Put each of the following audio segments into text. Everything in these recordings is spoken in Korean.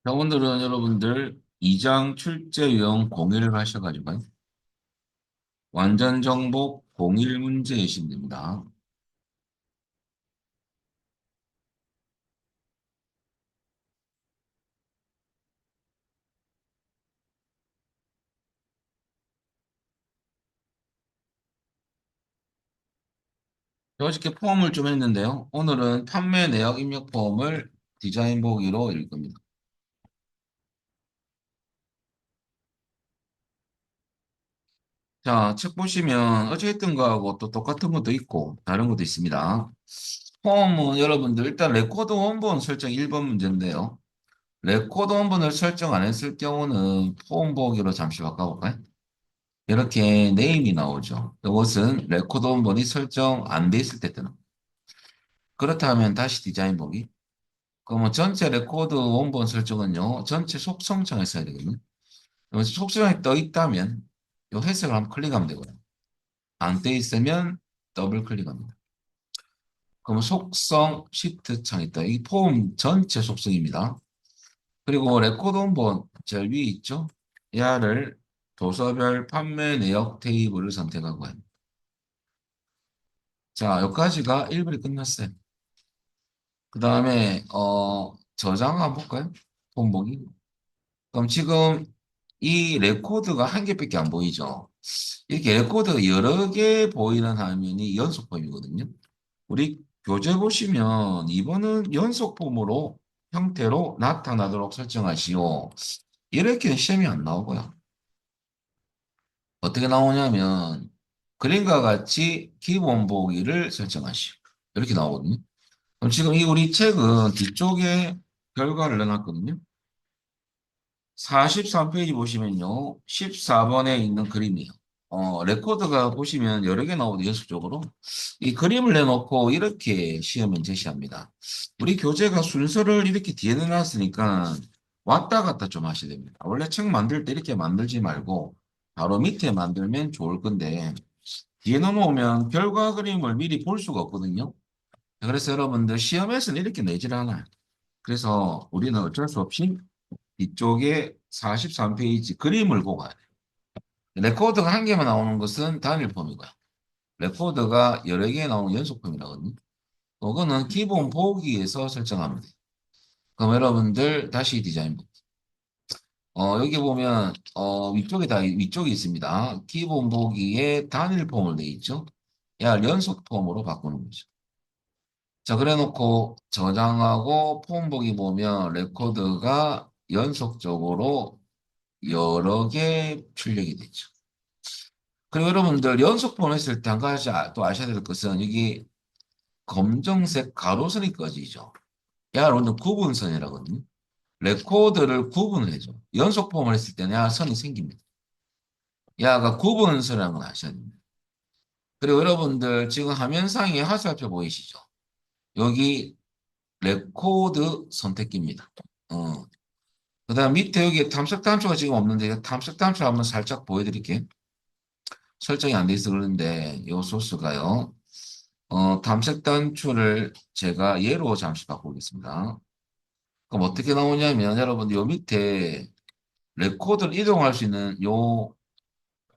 자, 오늘은 여러분들 2장 출제 유형 공일을 하셔가지고요. 완전 정복 공일 문제이신 됩니다. 어저께 폼을 좀 했는데요. 오늘은 판매 내역 입력 폼을 디자인 보기로 읽을 겁니다. 자, 책 보시면 어제 했던 거하고 또 똑같은 것도 있고 다른 것도 있습니다. 폼은 여러분들 일단 레코드 원본 설정 1번 문제인데요. 레코드 원본을 설정 안 했을 경우는 폼 보기로 잠시 바꿔볼까요? 이렇게 네임이 나오죠. 이것은 레코드 원본이 설정 안 돼 있을 때 뜨는. 그렇다면 다시 디자인 보기. 그러면 전체 레코드 원본 설정은요. 전체 속성창에 써야 되거든요. 그래서 속성에 떠 있다면 이 해석을 한번 클릭하면 되거든요. 안 떠 있으면 더블 클릭합니다. 그러면 속성 시트 창에 있다. 이 폼 전체 속성입니다. 그리고 레코드 원본 제일 위에 있죠. 얘를 도서별 판매 내역 테이블을 선택하고요. 자, 여기까지가 1분이 끝났어요. 그 다음에 저장 한번 볼까요? 본보기. 그럼 지금 이 레코드가 한 개밖에 안 보이죠. 이렇게 레코드가 여러 개 보이는 화면이 연속폼이거든요. 우리 교재 보시면 이번은 연속폼으로 형태로 나타나도록 설정하시오. 이렇게 시험이 안 나오고요. 어떻게 나오냐면 그림과 같이 기본 보기를 설정하시오. 이렇게 나오거든요. 그럼 지금 이 우리 책은 뒤쪽에 결과를 넣어놨거든요. 43페이지 보시면요. 14번에 있는 그림이에요. 레코드가 보시면 여러 개 나오고 연속적으로 이 그림을 내놓고 이렇게 시험을 제시합니다. 우리 교재가 순서를 이렇게 뒤에 내놨으니까 왔다 갔다 좀 하셔야 됩니다. 원래 책 만들 때 이렇게 만들지 말고 바로 밑에 만들면 좋을 건데 뒤에 넘어오면 결과 그림을 미리 볼 수가 없거든요. 그래서 여러분들 시험에서는 이렇게 내질 않아요. 그래서 우리는 어쩔 수 없이 뒤쪽에 43페이지 그림을 보고 가야 돼요. 레코드가 한 개만 나오는 것은 단일 폼이고요. 레코드가 여러 개 나오는 연속 폼이라거든요. 그거는 기본 보기에서 설정하면 돼요. 그럼 여러분들 다시 디자인 보 여기 보면 위쪽에 다 위쪽에 있습니다. 기본 보기에 단일 폼을 돼 있죠. 야 연속 폼으로 바꾸는 거죠. 자, 그래 놓고 저장하고 폼 보기 보면 레코드가 연속적으로 여러 개 출력이 되죠. 그리고 여러분들 연속폰 했을 때 한 가지 또 아셔야 될 것은 여기 검정색 가로선이 꺼지죠. 여러분들 구분선이라거든요. 레코드를 구분을 해줘. 연속폼을 했을 때는 야 선이 생깁니다. 야가 구분선이라는 걸 아셔야 됩니다. 그리고 여러분들 지금 화면상에 화살표 보이시죠? 여기 레코드 선택기입니다. 어. 그다음 밑에 여기 탐색 단추가 지금 없는데 탐색 단추 한번 살짝 보여드릴게요. 설정이 안 돼 있어 그러는데 이 소스가요. 탐색 단추를 제가 예로 잠시 바꾸겠습니다. 그럼 어떻게 나오냐면 여러분 요 밑에 레코드를 이동할 수 있는 요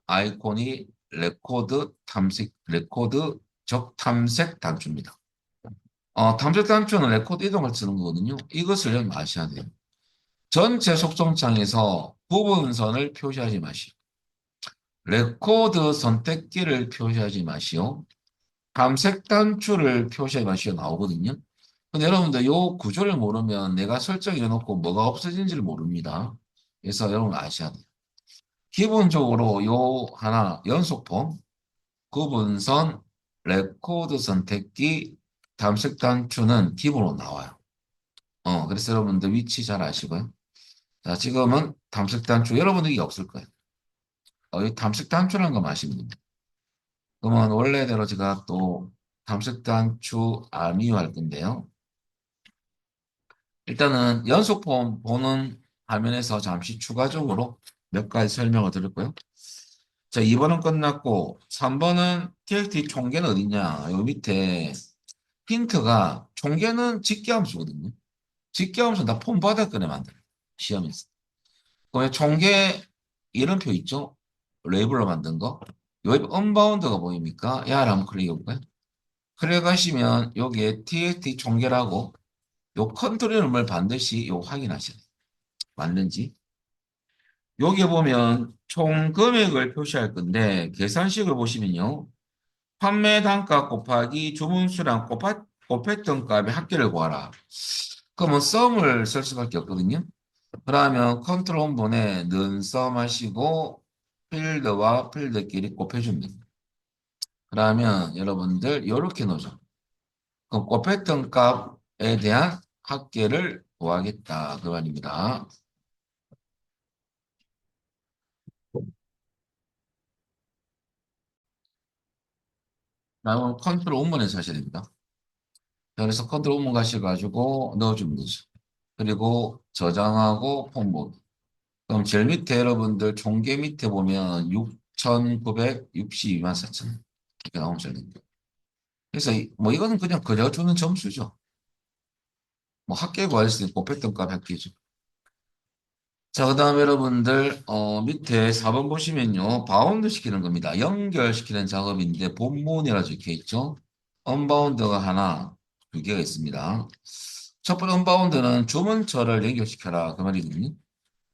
아이콘이 레코드 적 탐색 단추입니다. 탐색 단추는 레코드 이동을 쓰는 거거든요. 이것을 좀 아셔야 돼요. 전체 속성창에서 부분선을 표시하지 마시오. 레코드 선택기를 표시하지 마시오. 탐색 단추를 표시하지 마시오 나오거든요. 근데 여러분들 요 구조를 모르면 내가 설정해 놓고 뭐가 없어진지를 모릅니다. 그래서 여러분 아셔야 돼요. 기본적으로 요 하나 연속폼, 구분선, 레코드 선택기, 탐색 단추는 기본으로 나와요. 그래서 여러분들 위치 잘 아시고요. 자, 지금은 탐색 단추 여러분들이 없을 거예요. 이 탐색 단추라는 거 아시면 됩니다. 그러면 원래대로 제가 또 탐색 단추 알미유할 건데요. 일단은 연속폼 보는 화면에서 잠시 추가적으로 몇 가지 설명을 드렸고요. 자, 2번은 끝났고 3번은 TXT 총계는 어딨냐? 요 밑에 힌트가 총계는 직계함수거든요. 직계함수는 다 폼 바닥권에 만들어요. 시험에서. 그다음에 총계 이름표 있죠? 레이블로 만든 거. 여기 언바운드가 보입니까? 야를 한번 클릭해 볼까요? 클릭하시면 여기에 TXT 총계라고 요 컨트롤 이름을 반드시 요 확인하셔야 돼요. 맞는지. 여기 보면 총 금액을 표시할 건데 계산식을 보시면요. 판매 단가 곱하기 주문 수량 곱했던 값의 합계를 구하라. 그러면 썸을 쓸 수밖에 없거든요. 그러면 컨트롤 홈본에 는 썸 하시고 필드와 필드끼리 곱해줍니다. 그러면 여러분들 이렇게 넣죠. 그럼 곱했던 값에 대한 합계를 구하겠다. 그 말입니다. 그러면 컨트롤 홈본에서 하셔야 됩니다. 그래서 컨트롤 홈본 가셔가지고 넣어주면 되죠. 그리고 저장하고 홈본. 그럼 제일 밑에 여러분들 총계 밑에 보면 6,962만 4천 이렇게 나오면 되는데. 그래서 뭐 이거는 그냥 그려 주는 점수죠. 뭐 합계 구할 수 있고 곱했던 값 합계죠. 자, 그다음에 여러분들 밑에 4번 보시면요. 바운드 시키는 겁니다. 연결시키는 작업인데 본문이라 적혀 있죠. 언바운드가 하나, 두 개가 있습니다. 첫 번째 언바운드는 주문처를 연결시켜라 그 말이거든요.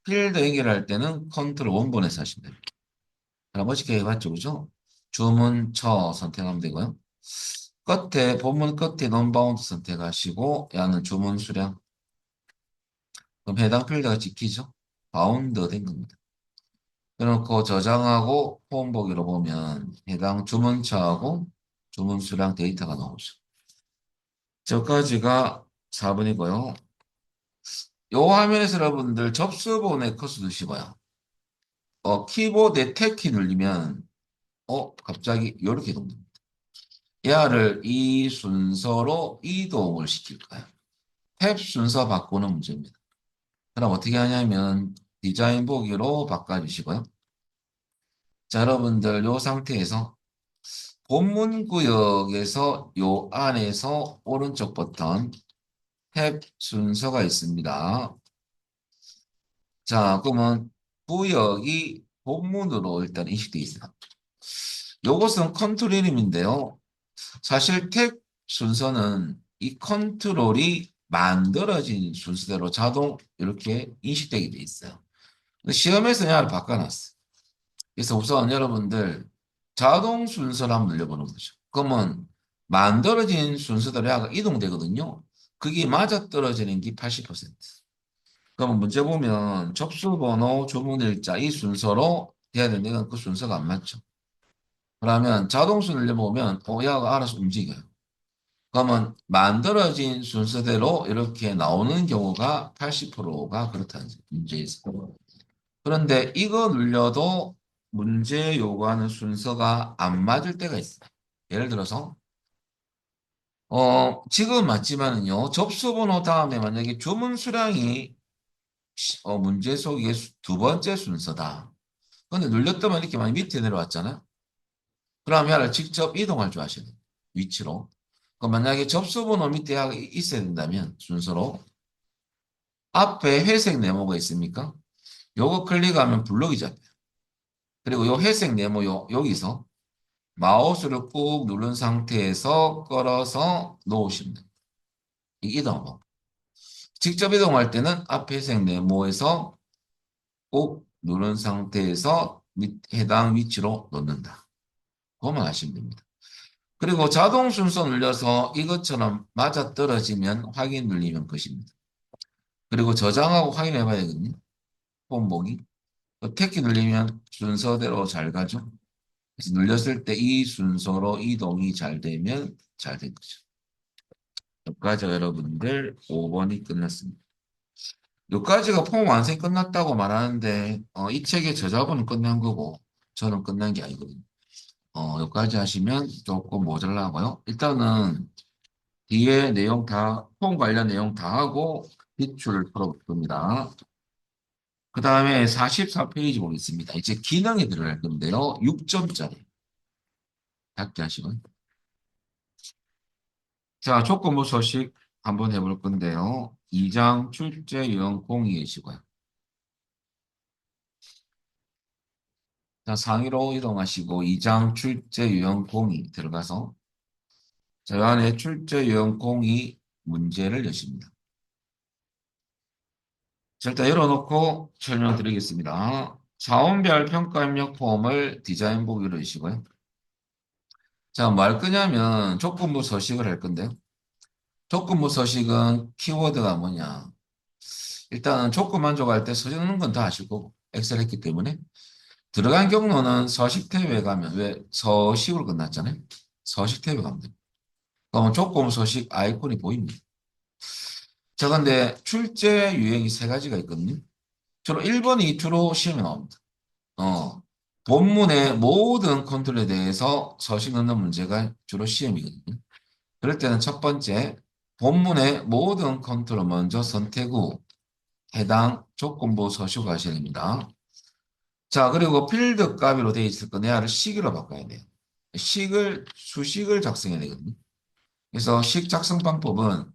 필드 연결할 때는 컨트롤 원본에서 하시면 됩니다. 멋있게 해봤죠, 그죠? 주문처 선택하면 되고요. 끝에 본문 끝에 넘바운드 선택하시고 야는 주문 수량. 그럼 해당 필드가 찍히죠? 바운드 된 겁니다. 그래놓고 저장하고 폼 보기로 보면 해당 주문처하고 주문 수량 데이터가 나오죠. 저까지가 4번이고요. 요 화면에서 여러분들 접수본에 커서 두시고요. 키보드에 탭키 눌리면 갑자기 이렇게 됩니다. 얘를 이 순서로 이동을 시킬까요? 탭 순서 바꾸는 문제입니다. 그럼 어떻게 하냐면 디자인 보기로 바꿔주시고요. 자, 여러분들 요 상태에서 본문 구역에서 요 안에서 오른쪽 버튼 탭 순서가 있습니다. 자, 그러면 구역이 본문으로 일단 인식되어 있습니다. 요것은 컨트롤 이름인데요. 사실 탭 순서는 이 컨트롤이 만들어진 순서대로 자동 이렇게 인식되게 돼 있어요. 시험에서 얘를 바꿔놨어. 그래서 우선 여러분들 자동 순서를 한번 늘려보는 거죠. 그러면 만들어진 순서대로 얘가 이동되거든요. 그게 맞아떨어지는 게 80%. 그러면 문제 보면 접수번호, 주문일자 이 순서로 돼야 되는데 그 순서가 안 맞죠. 그러면 자동수 늘려보면 얘가 알아서 움직여요. 그러면 만들어진 순서대로 이렇게 나오는 경우가 80%가 그렇다는 문제에서. 그런데 이거 눌려도 문제 요구하는 순서가 안 맞을 때가 있어요. 예를 들어서 지금 맞지만은요. 접수번호 다음에 만약에 주문 수량이 문제 속의 두 번째 순서다. 근데 눌렸더만 이렇게 많이 밑에 내려왔잖아요. 그럼 얘를 직접 이동할 줄 아셔야 돼요. 위치로. 그럼 만약에 접수번호 밑에 있어야 된다면 순서로 앞에 회색 네모가 있습니까? 요거 클릭하면 블록이 잡혀요. 그리고 요 회색 네모 여기서 마우스를 꾹 누른 상태에서 끌어서 놓으시면 돼요. 이 이동. 직접 이동할 때는 앞에 회색 네모에서 꾹 누른 상태에서 해당 위치로 놓는다. 그것만 하시면 됩니다. 그리고 자동 순서 눌려서 이것처럼 맞아떨어지면 확인 눌리면 끝입니다. 그리고 저장하고 확인해 봐야 되거든요. 폼 보기. 택키 눌리면 순서대로 잘 가죠. 그래서 눌렸을 때 이 순서로 이동이 잘 되면 잘 된 거죠. 여기까지가 여러분들 5번이 끝났습니다. 여기까지가 폼 완성이 끝났다고 말하는데 이 책의 저자분은 끝난 거고 저는 끝난 게 아니거든요. 여기까지 하시면 조금 모자라고요. 일단은 뒤에 내용 폼 관련 내용 다 하고 기출 풀어볼 겁니다. 그 다음에 44페이지 보겠습니다. 이제 기능이 들어갈 건데요. 6점짜리. 작게 하시고. 자, 조건부 소식 한번 해볼 건데요. 2장 출제 유형 공유이시고요. 자, 상위로 이동하시고 2장 출제 유형 공이 들어가서 자, 이 안에 출제 유형 공이 문제를 여십니다. 자, 일단 열어놓고 설명드리겠습니다. 사원별 평가 입력 폼을 디자인 보기로 해주시고요. 자, 뭐 할 거냐면 조건부 서식을 할 건데요. 조건부 서식은 키워드가 뭐냐. 일단은 조건 만족할 때 서식 넣는 건 다 아실 거고 엑셀 했기 때문에 들어간 경로는 서식 탭에 가면 왜 서식으로 끝났잖아요. 서식 탭에 가면 돼요. 그러면 조건부 서식 아이콘이 보입니다. 자, 근데 출제 유형이 세 가지가 있거든요. 주로 1번, 2투로 시험에 나옵니다. 어, 본문의 모든 컨트롤에 대해서 서식 넣는 문제가 주로 시험이거든요. 그럴 때는 첫 번째, 본문의 모든 컨트롤 먼저 선택 후 해당 조건부 서식 하셔야 됩니다. 자, 그리고 필드 값으로 되어 있을 거 내야를 식으로 바꿔야 돼요. 수식을 작성해야 되거든요. 그래서 식 작성 방법은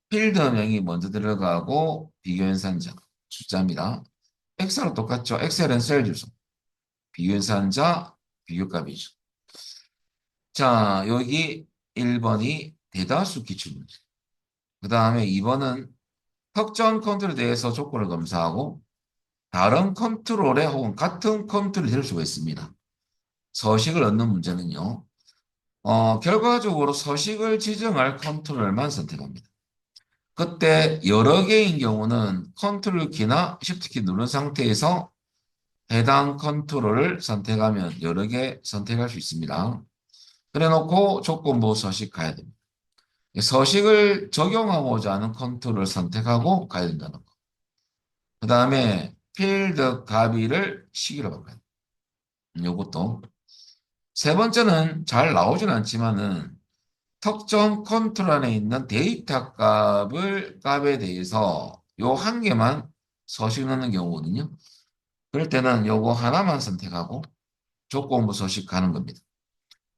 필드명이 먼저 들어가고 비교연산자 숫자입니다. 엑셀은 똑같죠. 엑셀은 셀 주소, 비교연산자, 비교값이죠. 자, 여기 1번이 대다수 기출문제. 그 다음에 2번은 특정 컨트롤에 대해서 조건을 검사하고 다른 컨트롤에 혹은 같은 컨트롤이 될 수가 있습니다. 서식을 얻는 문제는요. 결과적으로 서식을 지정할 컨트롤만 선택합니다. 그때 여러 개인 경우는 컨트롤 키나 쉬프트 키 누른 상태에서 해당 컨트롤을 선택하면 여러 개 선택할 수 있습니다. 그래 놓고 조건부 서식 가야 됩니다. 서식을 적용하고자 하는 컨트롤을 선택하고 가야 된다는 거. 그 다음에 필드 가비를 시기로 바꿔야 돼요. 요것도. 세 번째는 잘 나오진 않지만은 특정 컨트롤 안에 있는 데이터 값에 대해서 요 한 개만 서식 넣는 경우거든요. 그럴 때는 요거 하나만 선택하고 조건부 서식 가는 겁니다.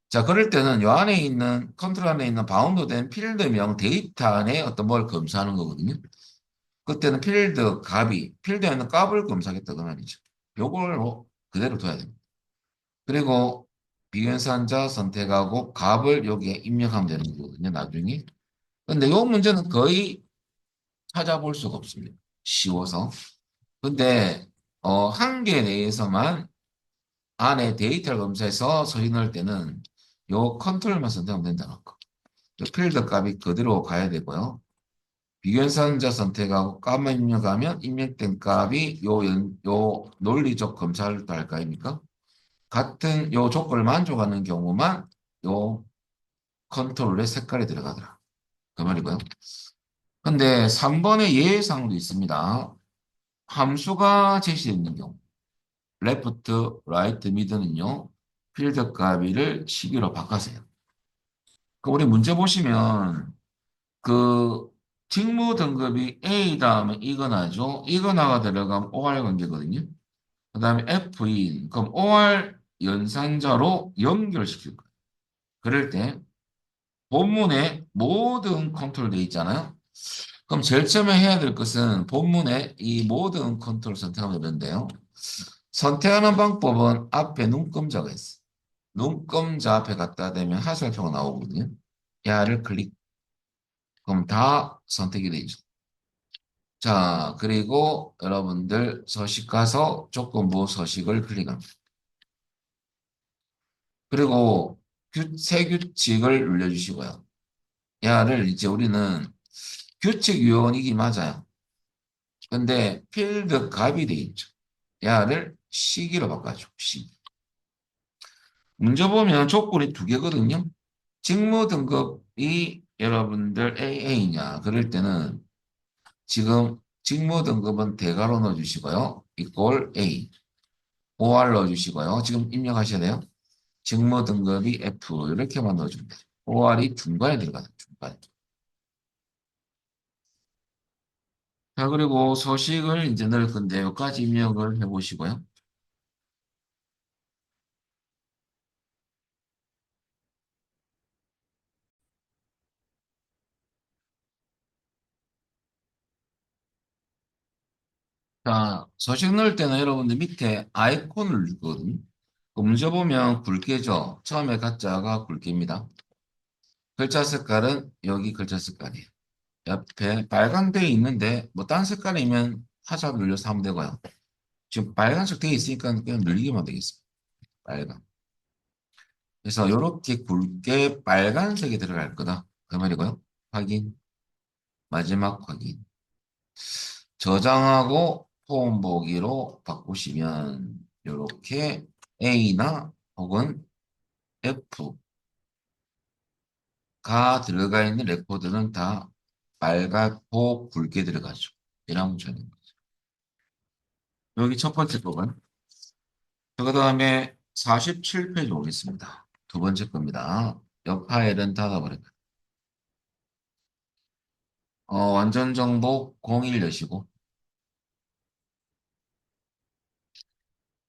자, 그럴 때는 요 안에 있는 컨트롤 안에 있는 바운드된 필드명 데이터 안에 어떤 뭘 검사하는 거거든요. 그때는 필드에 있는 값을 검사하겠다 그 말이죠. 요걸 그대로 둬야 됩니다. 그리고 비연산자 선택하고 값을 여기에 입력하면 되는 거거든요, 나중에. 근데 요 문제는 거의 찾아볼 수가 없습니다. 쉬워서. 근데 한 개 내에서만 안에 데이터를 검사해서 서식 넣을 때는 요 컨트롤만 선택하면 된다는 거. 요 필드 값이 그대로 가야 되고요. 비견선자 선택하고 값만 입력하면 입력된 값이 요 논리적 검사를 할 거 아닙니까? 같은 요 조건을 만족하는 경우만 요 컨트롤의 색깔이 들어가더라. 그 말이고요. 근데 3번의 예외사항도 있습니다. 함수가 제시되어 있는 경우, 레프트, 라이트, 미드는요, 필드 값을 시기로 바꿔세요. 그 우리 문제 보시면 그 직무 등급이 A 다음에 이거나죠. 이거나가 들어가면 OR 관계거든요. 그 다음에 F인, 그럼 OR 연산자로 연결시킬 거예요. 그럴 때 본문에 모든 컨트롤 돼 있잖아요. 그럼 제일 처음에 해야 될 것은 본문에 이 모든 컨트롤 선택하면 되는데요. 선택하는 방법은 앞에 눈금자가 있어요. 눈금자 앞에 갖다 대면 하살표가 나오거든요. 야를 클릭. 그럼 다 선택이 되죠. 자, 그리고 여러분들 서식 가서 조건부 서식을 클릭합니다. 그리고 새 규칙을 눌러주시고요. 야를 이제 우리는 규칙 유형이기 맞아요. 근데 필드 값이 돼 있죠. 야를 시기로 바꿔줘. 시기. 문제 보면 조건이 두 개거든요. 직무 등급이 여러분들 AA냐. 그럴 때는 지금 직무 등급은 대괄호 넣어주시고요. 이꼴 A. OR 넣어주시고요. 지금 입력하셔야 돼요. 직무 등급이 F 이렇게만 넣어주면 돼요. OR이 중간에 들어가요. 중간에. 자, 그리고 서식을 이제 넣을 건데 여기까지 입력을 해보시고요. 자, 서식 넣을 때는 여러분들 밑에 아이콘을 누르거든요. 문제 보면 굵게죠. 처음에 가짜가 굵게입니다. 글자 색깔은 여기 글자 색깔이에요. 옆에 빨간 데 있는데 뭐 딴 색깔이면 화살 눌려서 하면 되고요. 지금 빨간색 돼 있으니까 그냥 늘리기만 되겠습니다. 빨간. 그래서 이렇게 굵게 빨간색이 들어갈 거다. 그 말이고요. 확인. 마지막 확인. 저장하고 폼 보기로 바꾸시면 이렇게 A나 혹은 F가 들어가 있는 레코드는 다 빨갛고 굵게 들어가죠. 이런 문제는. 여기 첫 번째 부분. 그 다음에 47페이지 오겠습니다. 두 번째 겁니다. 옆 파일은 닫아버려요. 완전 정복 01 여시고.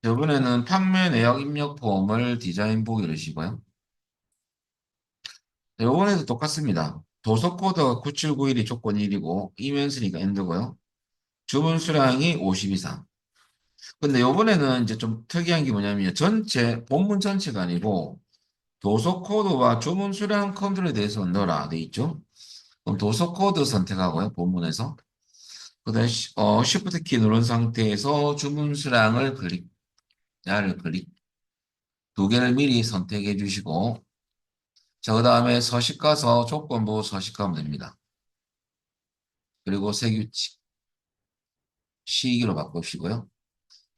이번에는 판매 내역 입력 폼을 디자인 보기 이러시고요. 요번에도 똑같습니다. 도서 코드가 9791이 조건 1이고 이면수니까 엔드고요. 주문 수량이 50 이상. 근데 요번에는 이제 좀 특이한 게 뭐냐면 전체 본문 전체가 아니고 도서 코드와 주문 수량 컨트롤에 대해서 넣어라 돼 있죠. 그럼 도서 코드 선택하고요. 본문에서. 그다음에 Shift 키 누른 상태에서 주문 수량을 클릭, 야를 클릭. 두 개를 미리 선택해 주시고 자, 그다음에 서식 가서 조건부 서식 가면 됩니다. 그리고 세규칙 시기로 바꾸시고요.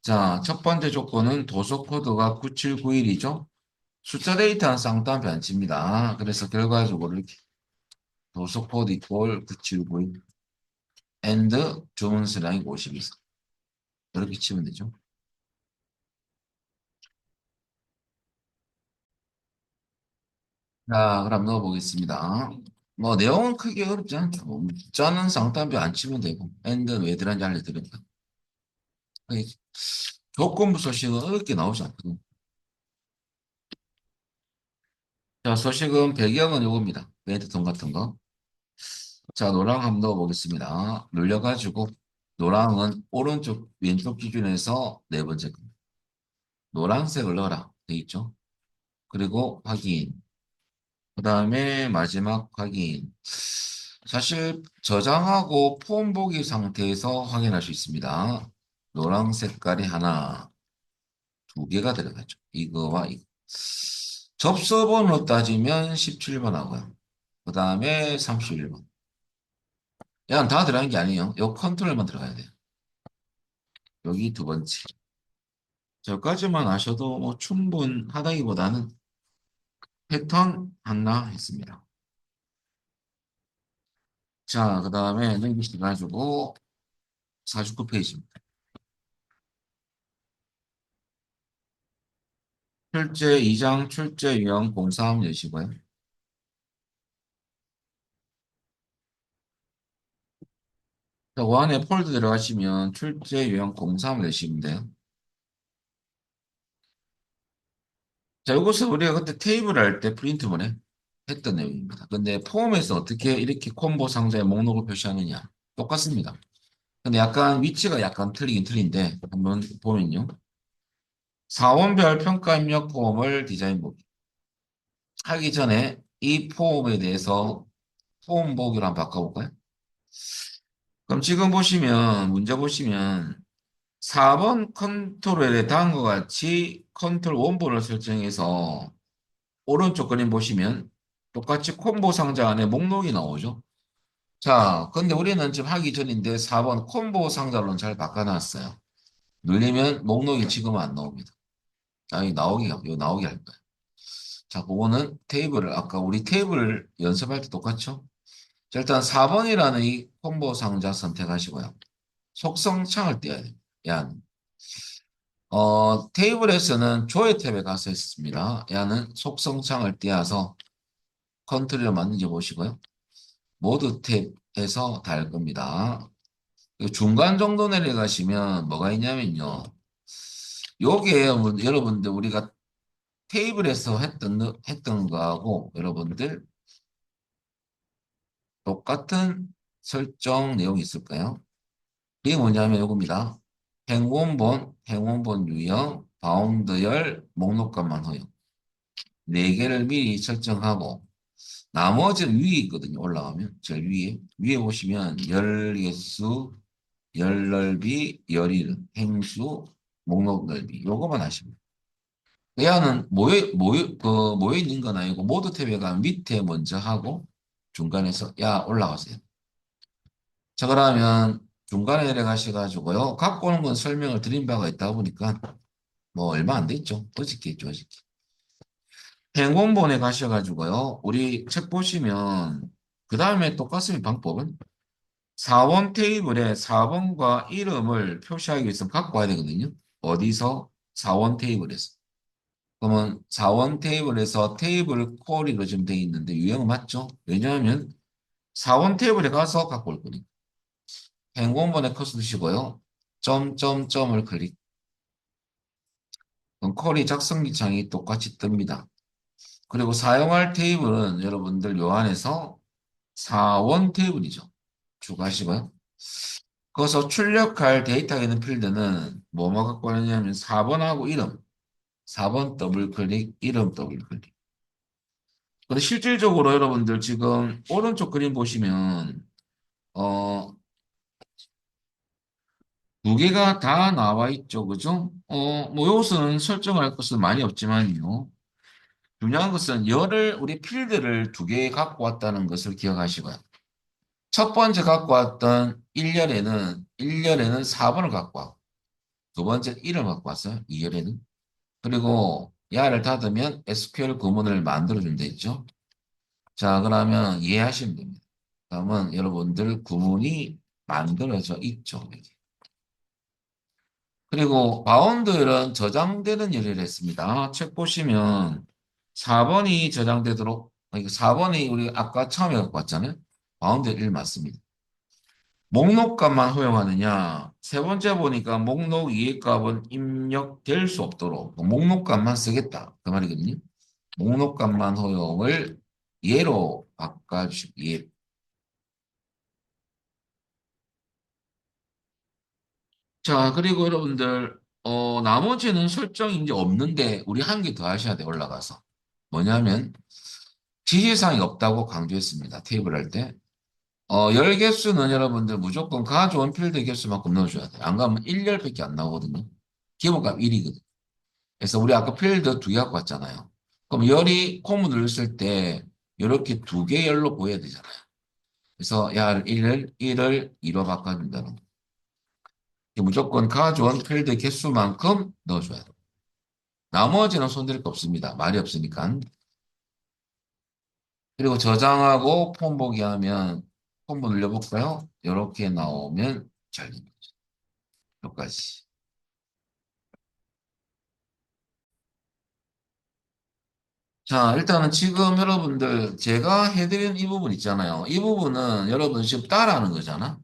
자, 첫 번째 조건은 도서 코드가 9791이죠. 숫자 데이터는 쌍따옴표 안 칩니다. 그래서 결과적으로 이렇게 도서 코드 이퀄 9791 and 주문 수량이 52. 이렇게 치면 되죠. 자, 그럼 넣어보겠습니다. 뭐 내용은 크게 어렵지 않죠. 뭐 숫자는 쌍따옴표 안 치면 되고 and는 왜 들어간지 알려드립니다. 조건부 서식은 어렵게 나오지 않거든요. 자, 서식은 배경은 요겁니다. 메이트톤 같은 거. 자, 노랑 한번 넣어보겠습니다. 눌려가지고 노랑은 오른쪽 왼쪽 기준에서 네 번째 겁니다. 노란색을 넣어라 돼 있죠. 그리고 확인. 그 다음에 마지막 확인. 사실 저장하고 폼 보기 상태에서 확인할 수 있습니다. 노랑 색깔이 하나, 두 개가 들어가죠. 이거와 이거. 접수번호 따지면 17번 하고요. 그 다음에 31번. 그냥 다 들어가는 게 아니에요. 요 컨트롤만 들어가야 돼요. 여기 두 번째. 저까지만 아셔도 뭐 충분하다기보다는 패턴 하나 했습니다. 자, 그 다음에 넘기셔가지고 49페이지입니다. 출제 2장 출제 유형 03 여시고요. 자, 그 안에 폴더 들어가시면 출제 유형 03을 내시면 돼요. 자, 이것은 우리가 그때 테이블 할 때 프린트본에 했던 내용입니다. 근데 폼에서 어떻게 이렇게 콤보 상자의 목록을 표시하느냐. 똑같습니다. 근데 약간 위치가 약간 틀리긴 틀린데 한번 보면요. 사원별 평가 입력 폼을 디자인 보기. 하기 전에 이 폼에 대해서 폼 보기로 한번 바꿔볼까요? 그럼 지금 보시면 문제 보시면 4번 컨트롤에 다음과 같이 컨트롤 원본을 설정해서 오른쪽 그림 보시면 똑같이 콤보 상자 안에 목록이 나오죠. 자, 근데 우리는 지금 하기 전인데 4번 콤보 상자로는 잘 바꿔놨어요. 눌리면 목록이 지금 안 나옵니다. 아니, 이거 나오게 할 거예요. 자, 그거는 테이블을, 아까 우리 테이블 연습할 때 똑같죠? 자, 일단 4번이라는 이 콤보 상자 선택하시고요. 속성 창을 띄어야 돼요. 야는. 테이블에서는 조회 탭에 가서 있습니다. 야는 속성 창을 띄어서 컨트롤을 맞는지 보시고요. 모드 탭에서 달 겁니다. 중간 정도 내려가시면 뭐가 있냐면요. 요게 여러분들 우리가 테이블에서 했던 거하고 여러분들 똑같은 설정 내용이 있을까요? 이게 뭐냐면 요겁니다. 행원본 유형, 바운드 열, 목록값만 허용. 네 개를 미리 설정하고 나머지는 위에 있거든요. 올라가면 제일 위에 보시면 열 개수, 열 넓이, 열 이름, 행수, 목록 넓이 요거만 하시면 돼요. 얘는 모여 있는 건 아니고 모드 탭에 가면 밑에 먼저 하고 중간에서 야 올라가세요. 자 그러면 중간에 내려가셔가지고요. 갖고 오는 건 설명을 드린 바가 있다 보니까 뭐 얼마 안 됐죠. 어저께 했죠, 어저께. 행공본에 가셔가지고요. 우리 책 보시면 그 다음에 똑같습니다. 방법은 4번 테이블에 4번과 이름을 표시하기 위해서 갖고 와야 되거든요. 어디서? 4원 테이블에서. 그러면 4원 테이블에서 테이블 쿼리로 지금 되어 있는데 유형은 맞죠? 왜냐하면 4원 테이블에 가서 갖고 올 거니까. 행공본에 커서 두시고요. 점점점을 클릭. 그럼 쿼리 작성기 창이 똑같이 뜹니다. 그리고 사용할 테이블은 여러분들 요 안에서 4원 테이블이죠. 추가하시고요. 거기서 출력할 데이터가 있는 필드는 뭐뭐 갖고 하느냐면 4번하고 이름. 4번 더블 클릭, 이름 더블 클릭. 근데 실질적으로 여러분들 지금 오른쪽 그림 보시면 어, 두 개가 다 나와 있죠. 그죠? 뭐 요것은 설정할 것은 많이 없지만요. 중요한 것은 열을 우리 필드를 두 개 갖고 왔다는 것을 기억하시고요. 첫 번째 갖고 왔던 1열에는 4번을 갖고 왔고 두 번째 1을 갖고 왔어요. 2열에는. 그리고 야를 닫으면 SQL 구문을 만들어준다 했죠. 자, 그러면 이해하시면 됩니다. 다음은 여러분들 구문이 만들어져 있죠. 여기. 그리고 바운드열은 저장되는 열이를 했습니다. 책 보시면 4번이 저장되도록, 4번이 우리 아까 처음에 갖고 왔잖아요. 바운드 1 맞습니다. 목록값만 허용하느냐? 세 번째 보니까 목록 이해 값은 입력될 수 없도록 목록값만 쓰겠다. 그 말이거든요. 목록값만 허용을 예로 바꿔주시고 예. 자, 그리고 여러분들 나머지는 설정이 이제 없는데 우리 한 개 더 하셔야 돼 올라가서. 뭐냐면 지시사항이 없다고 강조했습니다. 테이블 할 때. 열 개수는 여러분들 무조건 가져온 필드 개수만큼 넣어줘야 돼요. 안 가면 1열밖에 안 나오거든요. 기본값 1이거든요. 그래서 우리 아까 필드 두 개 갖고 왔잖아요. 그럼 열이 콤을 눌렀을 때 이렇게 두 개 열로 보여야 되잖아요. 그래서 야 1을 2로 바꿔준다는 거. 무조건 가져온 필드 개수만큼 넣어줘야 돼요. 나머지는 손댈 거 없습니다. 말이 없으니까. 그리고 저장하고 폼 보기 하면 폼 눌려볼까요? 이렇게 나오면 잘 됩니다. 여기까지. 자, 일단은 지금 여러분들 제가 해드린 이 부분 있잖아요. 이 부분은 여러분 지금 따라하는 거잖아.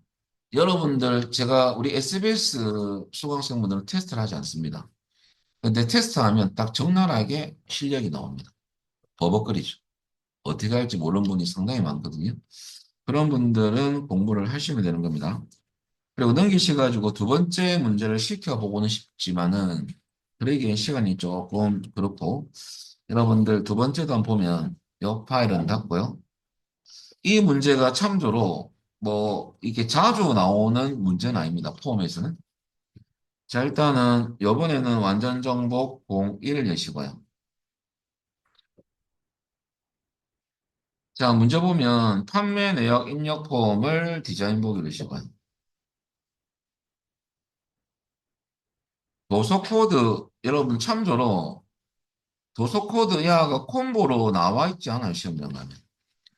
여러분들 제가 우리 SBS 수강생분들은 테스트를 하지 않습니다. 근데 테스트하면 딱 적나라하게 실력이 나옵니다. 버벅거리죠. 어떻게 할지 모르는 분이 상당히 많거든요. 그런 분들은 공부를 하시면 되는 겁니다. 그리고 넘기셔가지고 두 번째 문제를 시켜보고는 싶지만은 그러기엔 시간이 조금 그렇고 여러분들 두 번째도 한번 보면 이 파일은 닫고요. 이 문제가 참조로 뭐 이게 자주 나오는 문제는 아닙니다. 폼에서는. 자 일단은 이번에는 완전 정복 01을 여시고요. 자 문제 보면 판매 내역 입력 폼을 디자인 보기 누르시고요. 도서 코드 여러분 참조로 도서 코드 이하가 콤보로 나와 있지 않아요 시험 정하면.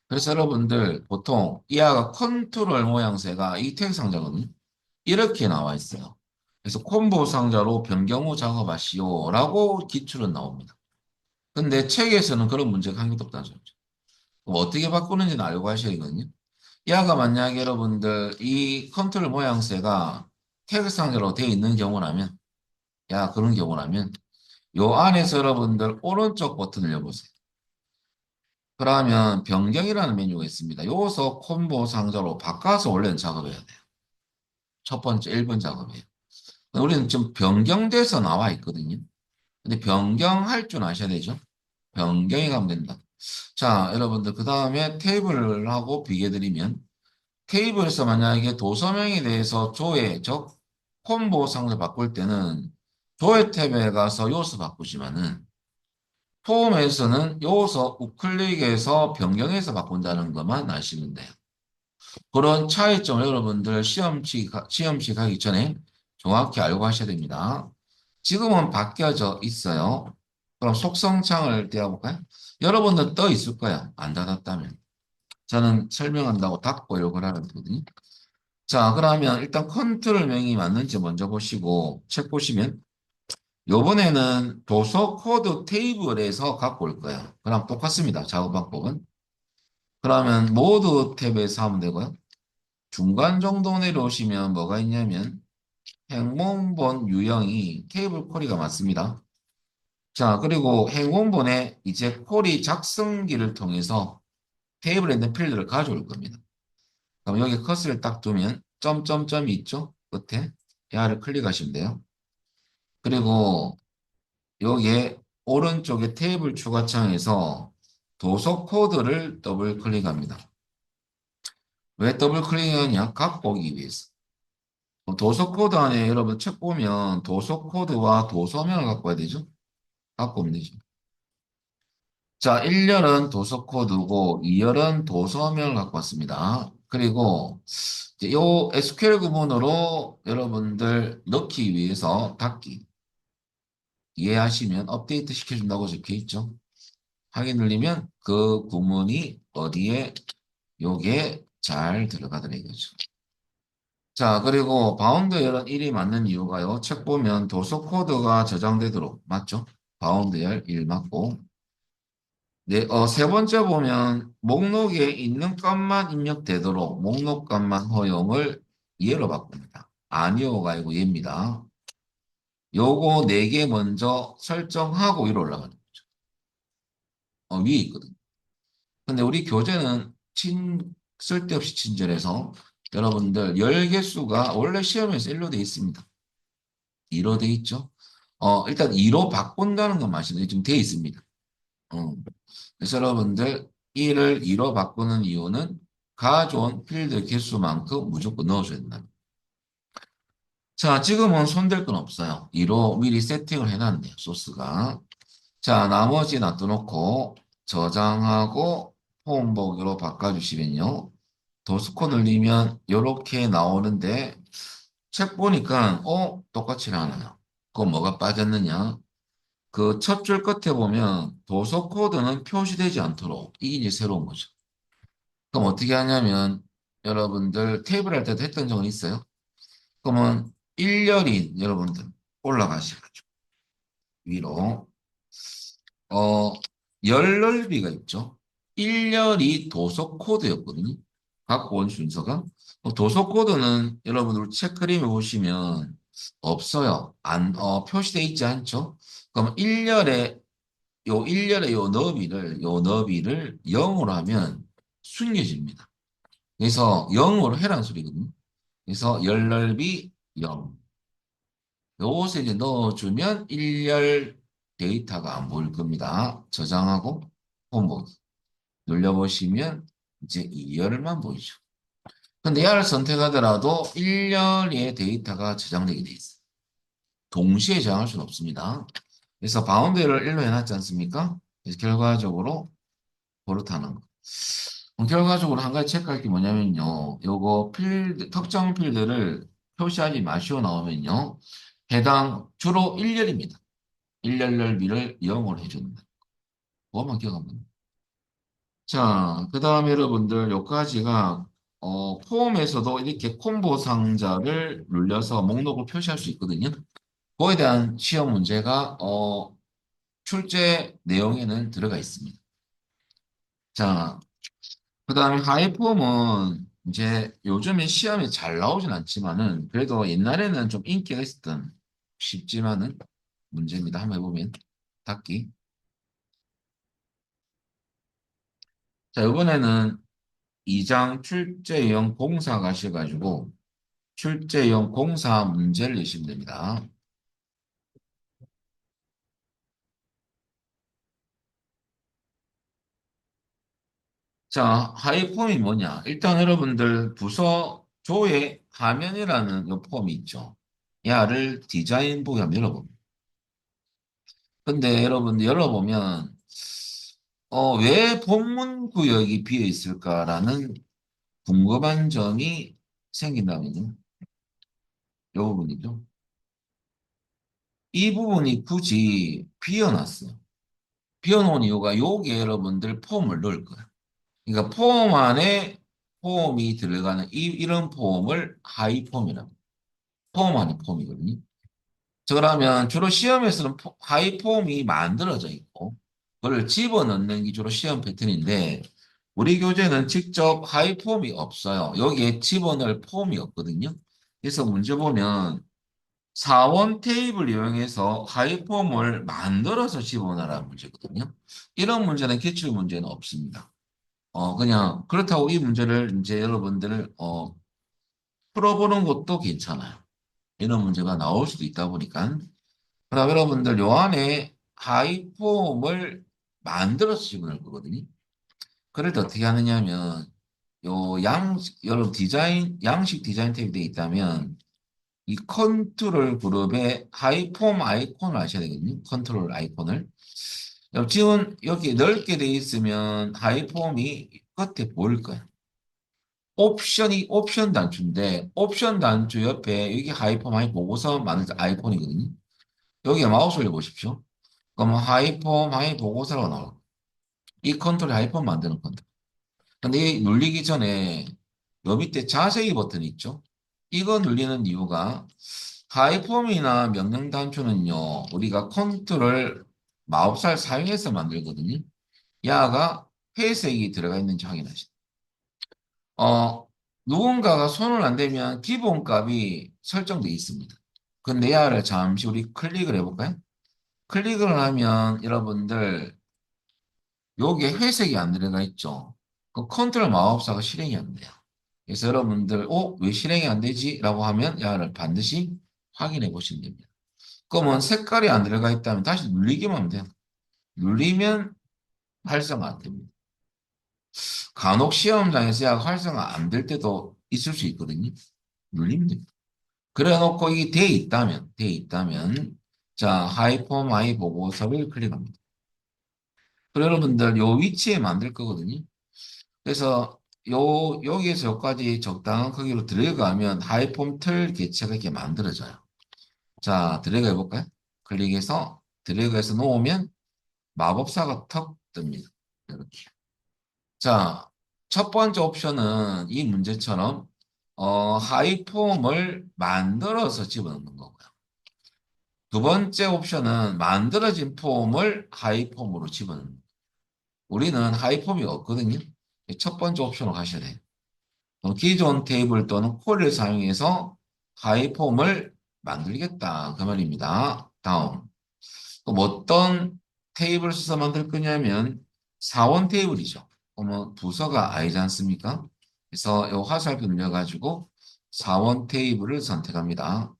그래서 여러분들 보통 이하가 컨트롤 모양새가 이 태그 상자거든요. 이렇게 나와 있어요. 그래서 콤보 상자로 변경 후 작업하시오라고 기출은 나옵니다. 근데 책에서는 그런 문제가 한 개도 없다는 소리죠. 그럼 어떻게 바꾸는지는 알고 하셔야겠거든요. 이하가 만약에 여러분들 이 컨트롤 모양새가 태그 상자로 되어 있는 경우라면 야 그런 경우라면 요 안에서 여러분들 오른쪽 버튼을 눌러보세요. 그러면 변경이라는 메뉴가 있습니다. 요서 콤보 상자로 바꿔서 원래는 작업해야 돼요. 첫 번째 1번 작업이에요. 우리는 지금 변경돼서 나와 있거든요. 근데 변경할 줄 아셔야 되죠. 변경이 가면 된다. 자, 여러분들 그 다음에 테이블을 하고 비교 드리면 테이블에서 만약에 도서명에 대해서 조회, 즉 콤보 상을 바꿀 때는 조회 탭에 가서 요소 바꾸지만은 폼에서는 요소 우클릭해서 변경해서 바꾼다는 것만 아시면 돼요. 그런 차이점을 여러분들 시험치 가기 전에 정확히 알고 하셔야 됩니다. 지금은 바뀌어져 있어요. 그럼 속성창을 떼어볼까요? 여러분들 떠 있을 거예요. 안 닫았다면. 저는 설명한다고 닫고 이걸 하거든요. 자, 그러면 일단 컨트롤 명이 맞는지 먼저 보시고 책 보시면 요번에는 도서 코드 테이블에서 갖고 올 거예요. 그럼 똑같습니다. 작업 방법은. 그러면 모드 탭에서 하면 되고요. 중간 정도 내려오시면 뭐가 있냐면 행문본 유형이 테이블 쿼리가 맞습니다. 자, 그리고 행문본에 이제 쿼리 작성기를 통해서 테이블에 있는 필드를 가져올 겁니다. 그럼 여기 커서를 딱 두면 점점점이 있죠? 끝에 얘를 클릭하시면 돼요. 그리고 여기에 오른쪽에 테이블 추가창에서 도서 코드를 더블 클릭합니다. 왜 더블 클릭하냐? 각 보기 위해서. 도서 코드 안에 여러분 책 보면 도서 코드와 도서명을 갖고 와야 되죠? 갖고 오면 되죠. 자, 1열은 도서 코드고 2열은 도서명을 갖고 왔습니다. 그리고 이제 요 SQL 구문으로 여러분들 넣기 위해서 닫기 이해하시면 업데이트 시켜준다고 적혀 있죠. 확인 눌리면 그 구문이 어디에 요게 잘 들어가더라 이거죠. 자, 그리고 바운드 열은 1이 맞는 이유가요. 책 보면 도서 코드가 저장되도록 맞죠? 바운드 열 1 맞고. 네, 세 번째 보면 목록에 있는 값만 입력되도록 목록 값만 허용을 예로 바꿉니다. 아니오가 아니고 예입니다. 요거 네 개 먼저 설정하고 위로 올라가는 거죠. 위에 있거든요. 근데 우리 교재는 쓸데없이 친절해서 여러분들 열 개수가 원래 시험에서 1로 돼 있습니다. 2로 돼 있죠. 일단 2로 바꾼다는 것만 아시면 지금 돼 있습니다. 어. 그래서 여러분들 1을 2로 바꾸는 이유는 가져온 필드 개수만큼 무조건 넣어줘야 된다. 자, 지금은 손댈 건 없어요. 2로 미리 세팅을 해놨네요. 소스가. 자, 나머지 놔둬놓고 저장하고 홈보기로 바꿔주시면요. 도스코 늘리면 이렇게 나오는데 책 보니까 똑같이 나와요. 그건 뭐가 빠졌느냐? 그 첫 줄 끝에 보면 도서 코드는 표시되지 않도록 이게 이제 새로운 거죠. 그럼 어떻게 하냐면 여러분들 테이블 할 때도 했던 적은 있어요. 그러면 일렬인 여러분들 올라가셔가지고 위로 어 열넓이가 있죠. 일렬이 도서 코드였거든요. 갖고 온 순서가 도서 코드는 여러분들 책 그림을 보시면 없어요. 안 표시돼 있지 않죠. 그럼 일렬의 요 너비를 0으로 하면 숨겨집니다. 그래서 0으로 해라는 소리거든요. 그래서 열넓이 0. 요것에 이제 넣어주면 일렬 데이터가 안 보일 겁니다. 저장하고 홈보기 눌려보시면 이제 2열만 보이죠. 근데 얘를 선택하더라도 1열의 데이터가 저장되게 돼 있어요. 동시에 저장할 수는 없습니다. 그래서 바운드를 1로 해놨지 않습니까? 그래서 결과적으로 그렇다는 거. 결과적으로 한 가지 체크할 게 뭐냐면요. 요거 특정 필드를 표시하지 마시고 나오면요. 해당 주로 1열입니다. 1열 넓이를 0으로 해준다. 그것만 기억하면 됩니다. 자, 그 다음에 여러분들 여기까지가 폼에서도 이렇게 콤보 상자를 눌려서 목록을 표시할 수 있거든요. 그거에 대한 시험 문제가 출제 내용에는 들어가 있습니다. 자, 그 다음에 하이폼은 이제 요즘에 시험에 잘 나오진 않지만은 그래도 옛날에는 좀 인기가 있었던 쉽지만은 문제입니다. 한번 해보면 닫기. 자, 이번에는 2장 출제형 공사 가셔가지고 출제형 공사 문제를 내시면 됩니다. 자, 하이폼이 뭐냐? 일단 여러분들 부서 조회 화면이라는 요 폼이 있죠. 야를 디자인북에 한번 열어봅니다. 근데 여러분 열어보면 왜 본문 구역이 비어 있을까라는 궁금한 점이 생긴다면요. 이 부분이죠. 이 부분이 굳이 비어놨어요. 비워놓은 이유가 여기에 여러분들 폼을 넣을 거예요. 그러니까 폼 안에 폼이 들어가는 이런 폼을 하이폼이라고. 폼 안에 폼이거든요. 그러면 주로 시험에서는 하이폼이 만들어져 있고, 그걸 집어넣는 게 주로 시험 패턴인데, 우리 교재는 직접 하이폼이 없어요. 여기에 집어넣을 폼이 없거든요. 그래서 문제 보면 4원 테이블 이용해서 하이폼을 만들어서 집어넣으라는 문제거든요. 이런 문제는 기출 문제는 없습니다. 그냥 그렇다고 이 문제를 이제 여러분들 풀어보는 것도 괜찮아요. 이런 문제가 나올 수도 있다 보니까. 그다음 여러분들 요 안에 하이폼을 만들어서 집어넣을 거거든요. 그럴 때 어떻게 하느냐면 여러분 양식 디자인 탭이 돼 있다면 이 컨트롤 그룹의 하이폼 아이콘을 아셔야 되거든요. 컨트롤 아이콘을. 지금 여기 넓게 돼 있으면 하이폼이 끝에 보일 거예요. 옵션 단추인데 옵션 단추 옆에 여기 하이폼 하이 보고서 만들 아이콘이거든요. 여기에 마우스 올려보십시오. 그럼 하이폼 하이 보고서라고 나와요. 이 컨트롤 하이폼 만드는 건데. 근데 이 눌리기 전에 요 밑에 자세히 버튼 있죠? 이거 눌리는 이유가 하이폼이나 명령 단추는요, 우리가 컨트롤 마법사를 사용해서 만들거든요. 야가 회색이 들어가 있는지 확인하시죠. 어, 누군가가 손을 안 대면 기본값이 설정되어 있습니다. 근데 야를 잠시 우리 클릭을 해볼까요? 클릭을 하면 여러분들 여기에 회색이 안 들어가 있죠. 그 컨트롤 마법사가 실행이 안 돼요. 그래서 여러분들, 왜 실행이 안 되지? 라고 하면 야를 반드시 확인해 보시면 됩니다. 그러면 색깔이 안 들어가 있다면 다시 눌리기만 하면 돼요. 눌리면 활성화 안 됩니다. 간혹 시험장에서 약 활성화 안 될 때도 있을 수 있거든요. 눌리면 됩니다. 그래 놓고 이게 돼 있다면, 자, 하이폼 아이 보고서를 클릭합니다. 그리고 여러분들 요 위치에 만들 거거든요. 그래서 여기에서 여기까지 적당한 크기로 들어가면 하이폼 틀 개체가 이렇게 만들어져요. 자, 드래그 해볼까요? 클릭해서 드래그해서 놓으면 마법사가 턱 뜹니다. 이렇게. 자, 첫 번째 옵션은 이 문제처럼 하이폼을 만들어서 집어넣는 거고요. 두 번째 옵션은 만들어진 폼을 하이폼으로 집어넣는 거예요. 우리는 하이폼이 없거든요. 첫 번째 옵션으로 가셔야 돼요. 기존 테이블 또는 콜을 사용해서 하이폼을 만들겠다. 그 말입니다. 다음. 그럼 어떤 테이블 써서 만들 거냐면 4원 테이블이죠. 그러면 부서가 아니지 않습니까? 그래서 이 화살표 눌려가지고 4원 테이블을 선택합니다.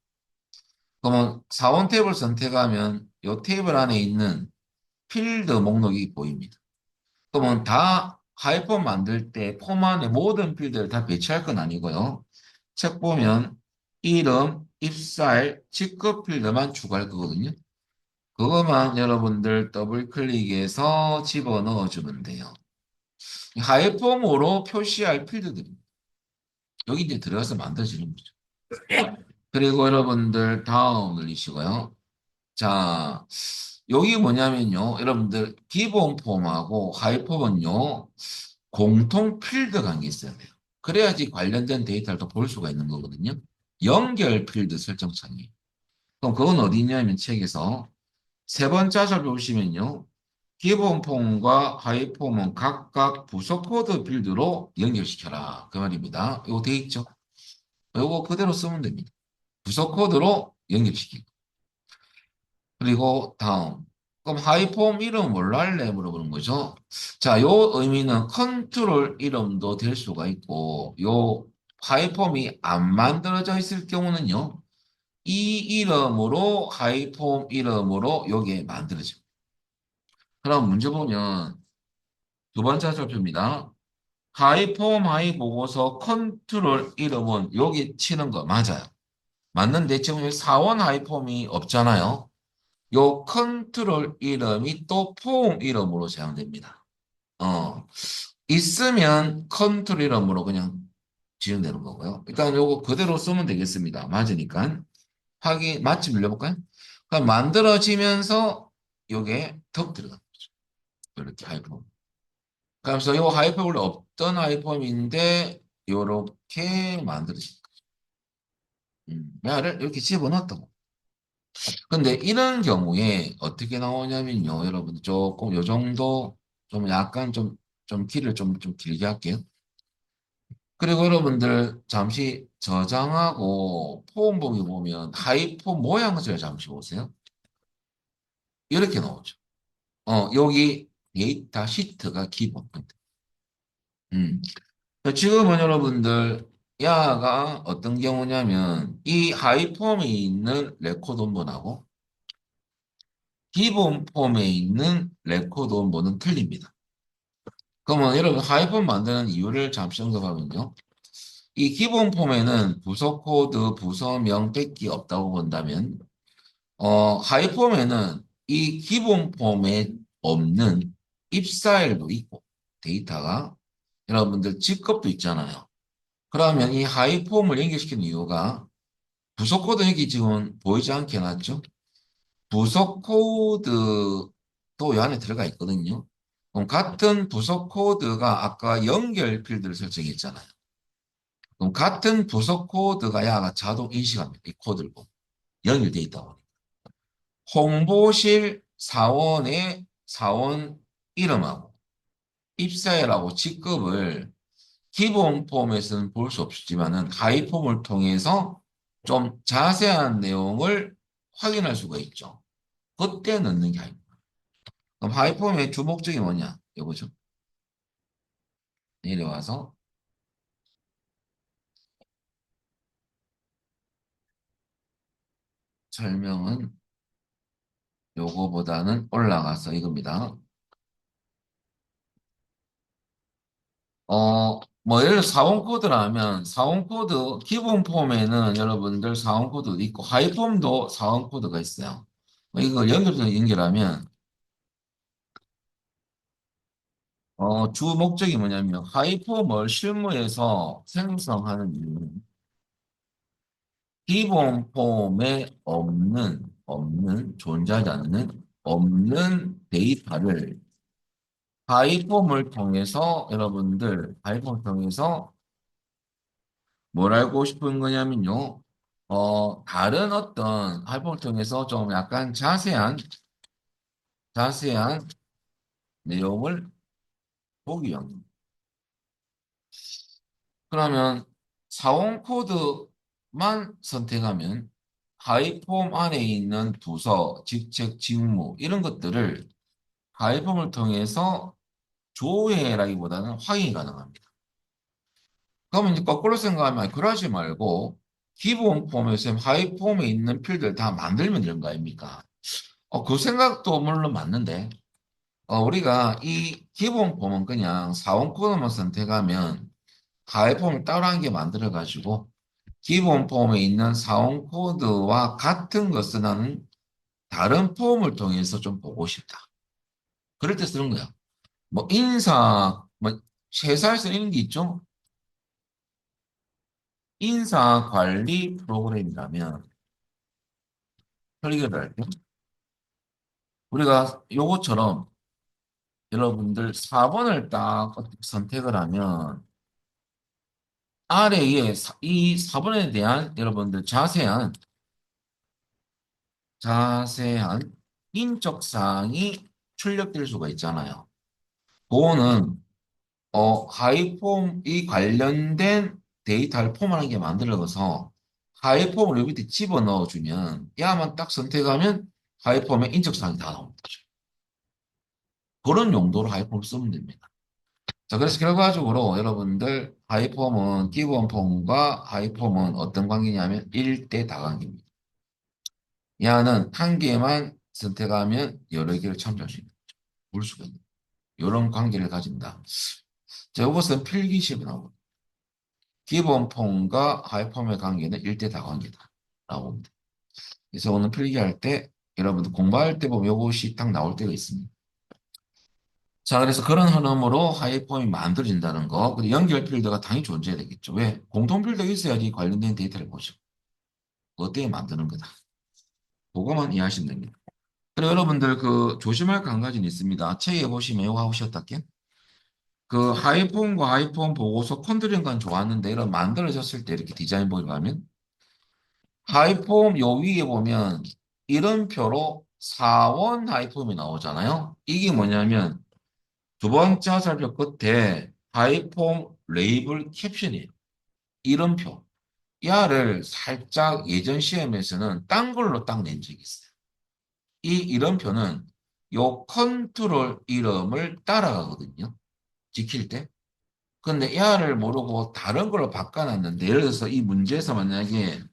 그러면 4원 테이블 선택하면 이 테이블 안에 있는 필드 목록이 보입니다. 그러면 다 하이폰 만들 때 폼 안에 모든 필드를 다 배치할 건 아니고요. 책 보면 이름, 입사일, 직급 필드만 추가할 거거든요. 그것만 여러분들 더블 클릭해서 집어넣어 주면 돼요. 하이폼으로 표시할 필드들입니다. 여기 이제 들어가서 만들어지는 거죠. 그리고 여러분들 다음 눌리시고요. 자, 여기 뭐냐면요. 여러분들 기본 폼하고 하이폼은요. 공통 필드 관계 있어야 돼요. 그래야지 관련된 데이터를 또 볼 수가 있는 거거든요. 연결 필드 설정 창이. 그럼 그건 어디 있냐면 책에서 세 번째 줄 보시면요. 기본 폼과 하이 폼은 각각 부서 코드 필드로 연결시켜라. 그 말입니다. 이거 돼 있죠? 이거 그대로 쓰면 됩니다. 부서 코드로 연결시키고. 그리고 다음. 그럼 하이폼 이름 뭘로 할래? 물어보는 거죠. 자, 요 의미는 컨트롤 이름도 될 수가 있고, 요 하이폼이 안 만들어져 있을 경우는요, 이 이름으로 하이폼 이름으로 요게 만들어집니다. 그럼 문제 보면 두 번째 살펴봅니다. 하이폼 하이 보고서 컨트롤 이름은 여기 치는 거 맞아요. 맞는데 지금 여기 사원 하이폼이 없잖아요. 요 컨트롤 이름이 또 폼 이름으로 사용됩니다. 어, 있으면 컨트롤 이름으로 그냥 지정되는 거고요. 일단 요거 그대로 쓰면 되겠습니다. 맞으니까. 확인, 마치 눌려볼까요? 그럼 만들어지면서 요게 턱 들어갑니다. 이렇게 하이폼. 그래서 요 하이폼 원래 없던 하이폼인데 요렇게 만들어진 야를 이렇게 집어넣었던 거. 근데 이런 경우에 어떻게 나오냐면요. 여러분 조금 요 정도 좀 약간 좀 길을 좀 길게 할게요. 그리고 여러분들 잠시 저장하고 폼 보기 보면 하이폼 모양을 잠시 보세요. 이렇게 나오죠. 여기 데이터 시트가 기본. 음. 지금은 여러분들 야가 어떤 경우냐면 이 하이폼에 있는 레코드 원본하고 기본 폼에 있는 레코드 원본은 틀립니다. 그러면 여러분 하이폼 만드는 이유를 잠시 언급하면요. 이 기본 폼에는 부서 코드, 부서명, 뺏기 없다고 본다면 하이폼에는 이 기본 폼에 없는 입사일도 있고 데이터가 여러분들 직급도 있잖아요. 그러면 이 하이폼을 연결시키는 이유가 부서 코드 여기 지금 보이지 않게 해놨죠? 부서 코드도 이 안에 들어가 있거든요. 그럼 같은 부서 코드가 아까 연결 필드를 설정했잖아요. 그럼 같은 부서 코드가 야가 자동 인식합니다. 이 코드를 보면. 연결돼 있다 보니. 홍보실 사원의 사원 이름하고 입사일하고 직급을 기본 폼에서는 볼 수 없지만은 하이 폼을 통해서 좀 자세한 내용을 확인할 수가 있죠. 그때 넣는 게 하이 폼. 그럼 하이 폼의 주 목적이 뭐냐? 이거죠. 내려와서 설명은 요거보다는 올라가서 이겁니다. 뭐 예를 들어 사원 코드라면 사원 코드 기본 폼에는 여러분들 사원 코드도 있고 하이 폼도 사원 코드가 있어요. 뭐 이걸 연결하면 주 목적이 뭐냐면 하이 폼을 실무에서 생성하는 이유는 기본 폼에 없는 존재하지 않는 없는 데이터를 하이폼을 통해서 여러분들 하이폼을 통해서 뭘 알고 싶은 거냐면요. 다른 어떤 하이폼을 통해서 좀 약간 자세한 내용을 보기 위함입니다. 그러면 사원 코드만 선택하면 하이폼 안에 있는 부서, 직책, 직무 이런 것들을 하이폼을 통해서 조회라기보다는 확인이 가능합니다. 그러면 이제 거꾸로 생각하면 그러지 말고 기본 폼에서 하이 폼에 있는 필드를 다 만들면 되는 거 아닙니까? 그 생각도 물론 맞는데 우리가 이 기본 폼은 그냥 사원 코드만 선택하면 하이 폼을 따로 한 개 만들어 가지고 기본 폼에 있는 사원 코드와 같은 것을 나는 다른 폼을 통해서 좀 보고 싶다. 그럴 때 쓰는 거야. 뭐 인사 뭐 회사에서 이런 게 있죠. 인사 관리 프로그램이라면 설계를 할 때 우리가 요거처럼 여러분들 4번을 딱 선택을 하면 아래에 이 4번에 대한 여러분들 자세한 인적 사항이 출력될 수가 있잖아요. 그거는 하이폼 이 관련된 데이터를 포함하게 만들어서 하이폼을 여기 밑에 집어넣어 주면 야만 딱 선택하면 하이폼의 인적 사항이 다 나옵니다. 그런 용도로 하이폼을 쓰면 됩니다. 자, 그래서 결과적으로 여러분들 하이폼은 기본 폼과 하이폼은 어떤 관계냐면 1대 다관계입니다. 야는 한 개만 선택하면 여러 개를 참조할 수 있는 볼 수가 있는 이런 관계를 가진다. 자, 이것은 필기식이 나옵니다. 기본 폼과 하위 폼의 관계는 1대4 관계다. 라고 봅니다. 그래서 오늘 필기할 때, 여러분들 공부할 때 보면 이것이 딱 나올 때가 있습니다. 자, 그래서 그런 흐름으로 하위 폼이 만들어진다는 거, 그리고 연결 필드가 당연히 존재해야 되겠죠. 왜? 공통 필드가 있어야지 관련된 데이터를 보죠. 어떻게 만드는 거다. 그거만 이해하시면 됩니다. 그리고 여러분들 그 조심할 거 한 가지는 있습니다. 책에 보시면 이거 하고 싶었다게 그 하이폰과 하이폰 보고서 컨트롤링은 좋았는데 이런 만들어졌을 때 이렇게 디자인 보기 가면 하이폼 요 위에 보면 이름표로 4원 하이폼이 나오잖아요. 이게 뭐냐면 두 번째 화살표 끝에 하이폼 레이블 캡션이에요. 이름표. 야를 살짝 예전 시험에서는 딴 걸로 딱 낸 적이 있어요. 이 이름표는 요 컨트롤 이름을 따라가거든요. 지킬 때. 근데 야를 모르고 다른 걸로 바꿔놨는데 예를 들어서 이 문제에서 만약에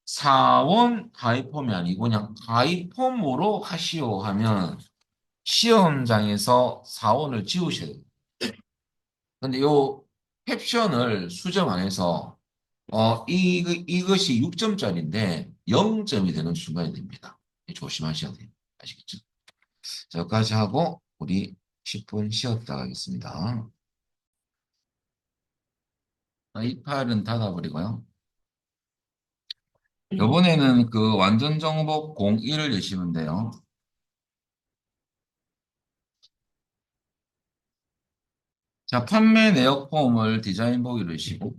4원 하이폼이 아니고 그냥 하이폼으로 하시오 하면 시험장에서 4원을 지우셔야 돼요. 근데 요 캡션을 수정 안 해서 이것이 6점짜리인데 0점이 되는 순간이 됩니다. 조심하셔야 돼요. 아시겠죠? 자, 여기까지 하고 우리 10분 쉬었다 가겠습니다. 이 파일은 닫아버리고요. 이번에는 그 완전 정복 01을 여시면 돼요. 자, 판매 내역 폼을 디자인 보기로 하시고.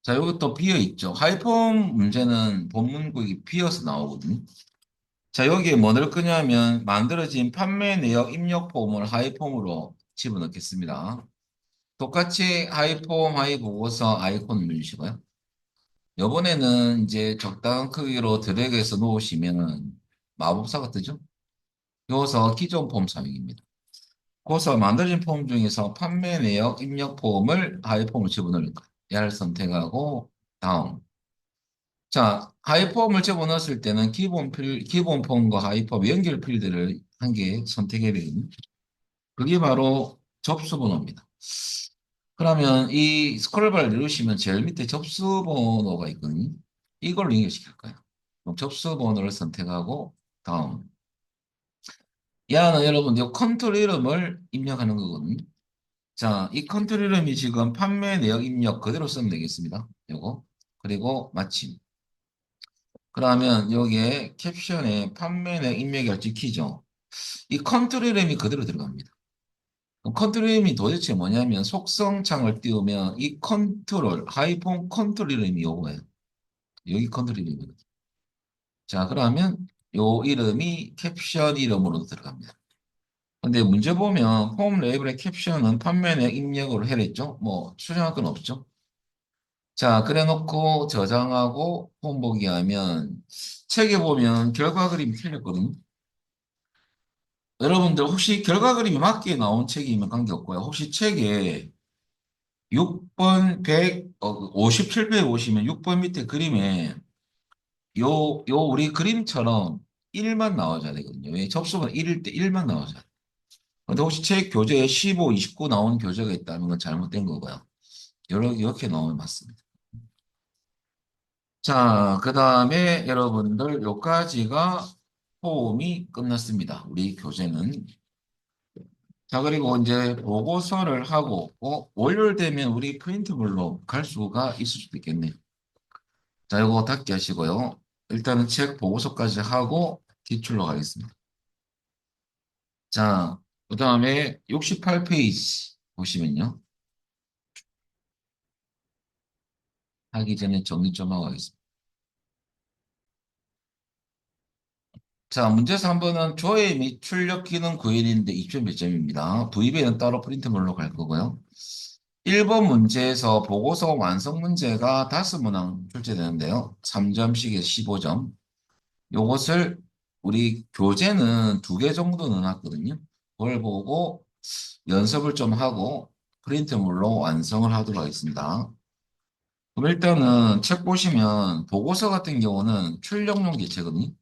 자, 여기 또 비어 있죠. 하이폼 문제는 본문국이 비어서 나오거든요. 자, 여기에 뭐 넣을 거냐면 만들어진 판매 내역 입력 폼을 하이폼으로 집어넣겠습니다. 똑같이 하이폼 하이 보고서 아이콘 누르시고요. 요번에는 이제 적당한 크기로 드래그해서 놓으시면 마법사가 뜨죠. 여기서 기존 폼 사용입니다. 거기서 만들어진 폼 중에서 판매 내역 입력 폼을 하이폼을 집어넣을 거예요. 얘를 선택하고 다음. 자, 하이폼을 집어넣었을 때는 기본 폼과 하이폼 연결 필드를 한 개 선택해야 되거든요. 그게 바로 접수 번호입니다. 그러면 이 스크롤바를 누르시면 제일 밑에 접수 번호가 있거든요. 이걸로 연결시킬 거예요. 그럼 접수 번호를 선택하고 다음. 얘는 여러분 요 컨트롤 이름을 입력하는 거거든요. 자, 이 컨트롤 이름이 지금 판매 내역 입력 그대로 쓰면 되겠습니다. 요거. 그리고 마침. 그러면 여기에 캡션에 판매 내역 입력이 찍히죠. 이 컨트롤 이름이 그대로 들어갑니다. 그럼 컨트롤 이름이 도대체 뭐냐면 속성창을 띄우면 이 컨트롤, 하이폰 컨트롤 이름이 요거예요. 여기 컨트롤 이름이거든요. 자, 그러면 요 이름이 캡션 이름으로 들어갑니다. 근데 문제 보면 폼 레이블의 캡션은 판매 내역 입력으로 해냈죠. 뭐 수정할 건 없죠. 자, 그래 놓고 저장하고 폼 보기 하면 책에 보면 결과 그림이 틀렸거든요. 여러분들 혹시 결과 그림이 맞게 나온 책이면 관계없고요. 혹시 책에 6번 100, 57페이지 보시면 6번 밑에 그림에 요 우리 그림처럼 1만 나와줘야 되거든요. 왜 접수가 1일 때 1만 나와줘야 돼요. 근데 혹시 책 교재에 15, 29 나오는 교재가 있다면 그건 잘못된 거고요. 이렇게 나오면 맞습니다. 자, 그 다음에 여러분들 요까지가 포음이 끝났습니다. 우리 교재는. 자, 그리고 이제 보고서를 하고, 월요일 되면 우리 프린트물로 갈 수가 있을 수도 있겠네요. 자, 이거 닫기 하시고요. 일단은 책 보고서까지 하고 기출로 가겠습니다. 자, 그 다음에 68페이지 보시면요. 하기 전에 정리 좀 하고 가겠습니다. 자, 문제 3번은 조회 및 출력 기능 구현인데 2점 몇 점입니다. V배는 따로 프린트물로 갈 거고요. 1번 문제에서 보고서 완성 문제가 5문항 출제되는데요. 3점씩에서 15점. 요것을 우리 교재는 2개 정도 넣어놨거든요. 그걸 보고 연습을 좀 하고 프린트물로 완성을 하도록 하겠습니다. 그럼 일단은 책 보시면 보고서 같은 경우는 출력용 개체거든요.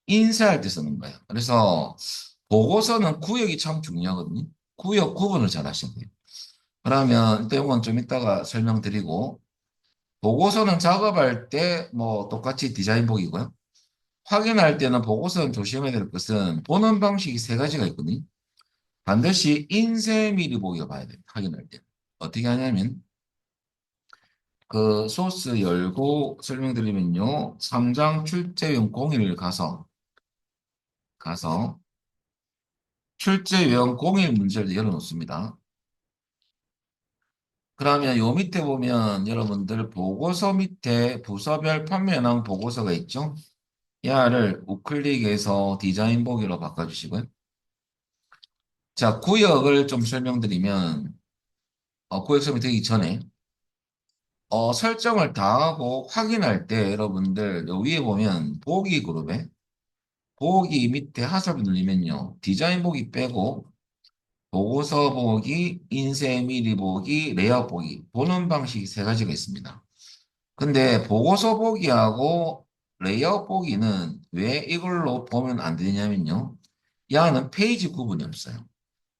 인쇄할 때 쓰는 거예요. 그래서 보고서는 구역이 참 중요하거든요. 구역 구분을 잘 하셔야 돼요. 그러면 이건 좀 이따가 설명드리고 보고서는 작업할 때 뭐 똑같이 디자인복이고요. 확인할 때는 보고서는 조심해야 될 것은 보는 방식이 세 가지가 있거든요. 반드시 인쇄 미리 보기를 봐야 돼요. 확인할 때. 어떻게 하냐면 그 소스 열고 설명드리면요. 3장 출제용 공일 가서 출제용 공일 문제를 열어놓습니다. 그러면 요 밑에 보면 여러분들 보고서 밑에 부서별 판매형 보고서가 있죠? 야를 우클릭해서 디자인 보기로 바꿔주시고요. 자, 구역을 좀 설명드리면 구역 설명드리기 전에 설정을 다 하고 확인할 때 여러분들 요 위에 보면 보기 그룹에 보기 밑에 하설을 누르면요. 디자인 보기 빼고 보고서 보기, 인쇄 미리 보기, 레이아웃 보기 보는 방식이 세 가지가 있습니다. 근데 보고서 보기하고 레이아웃 보기는 왜 이걸로 보면 안 되냐면요. 야는 페이지 구분이 없어요.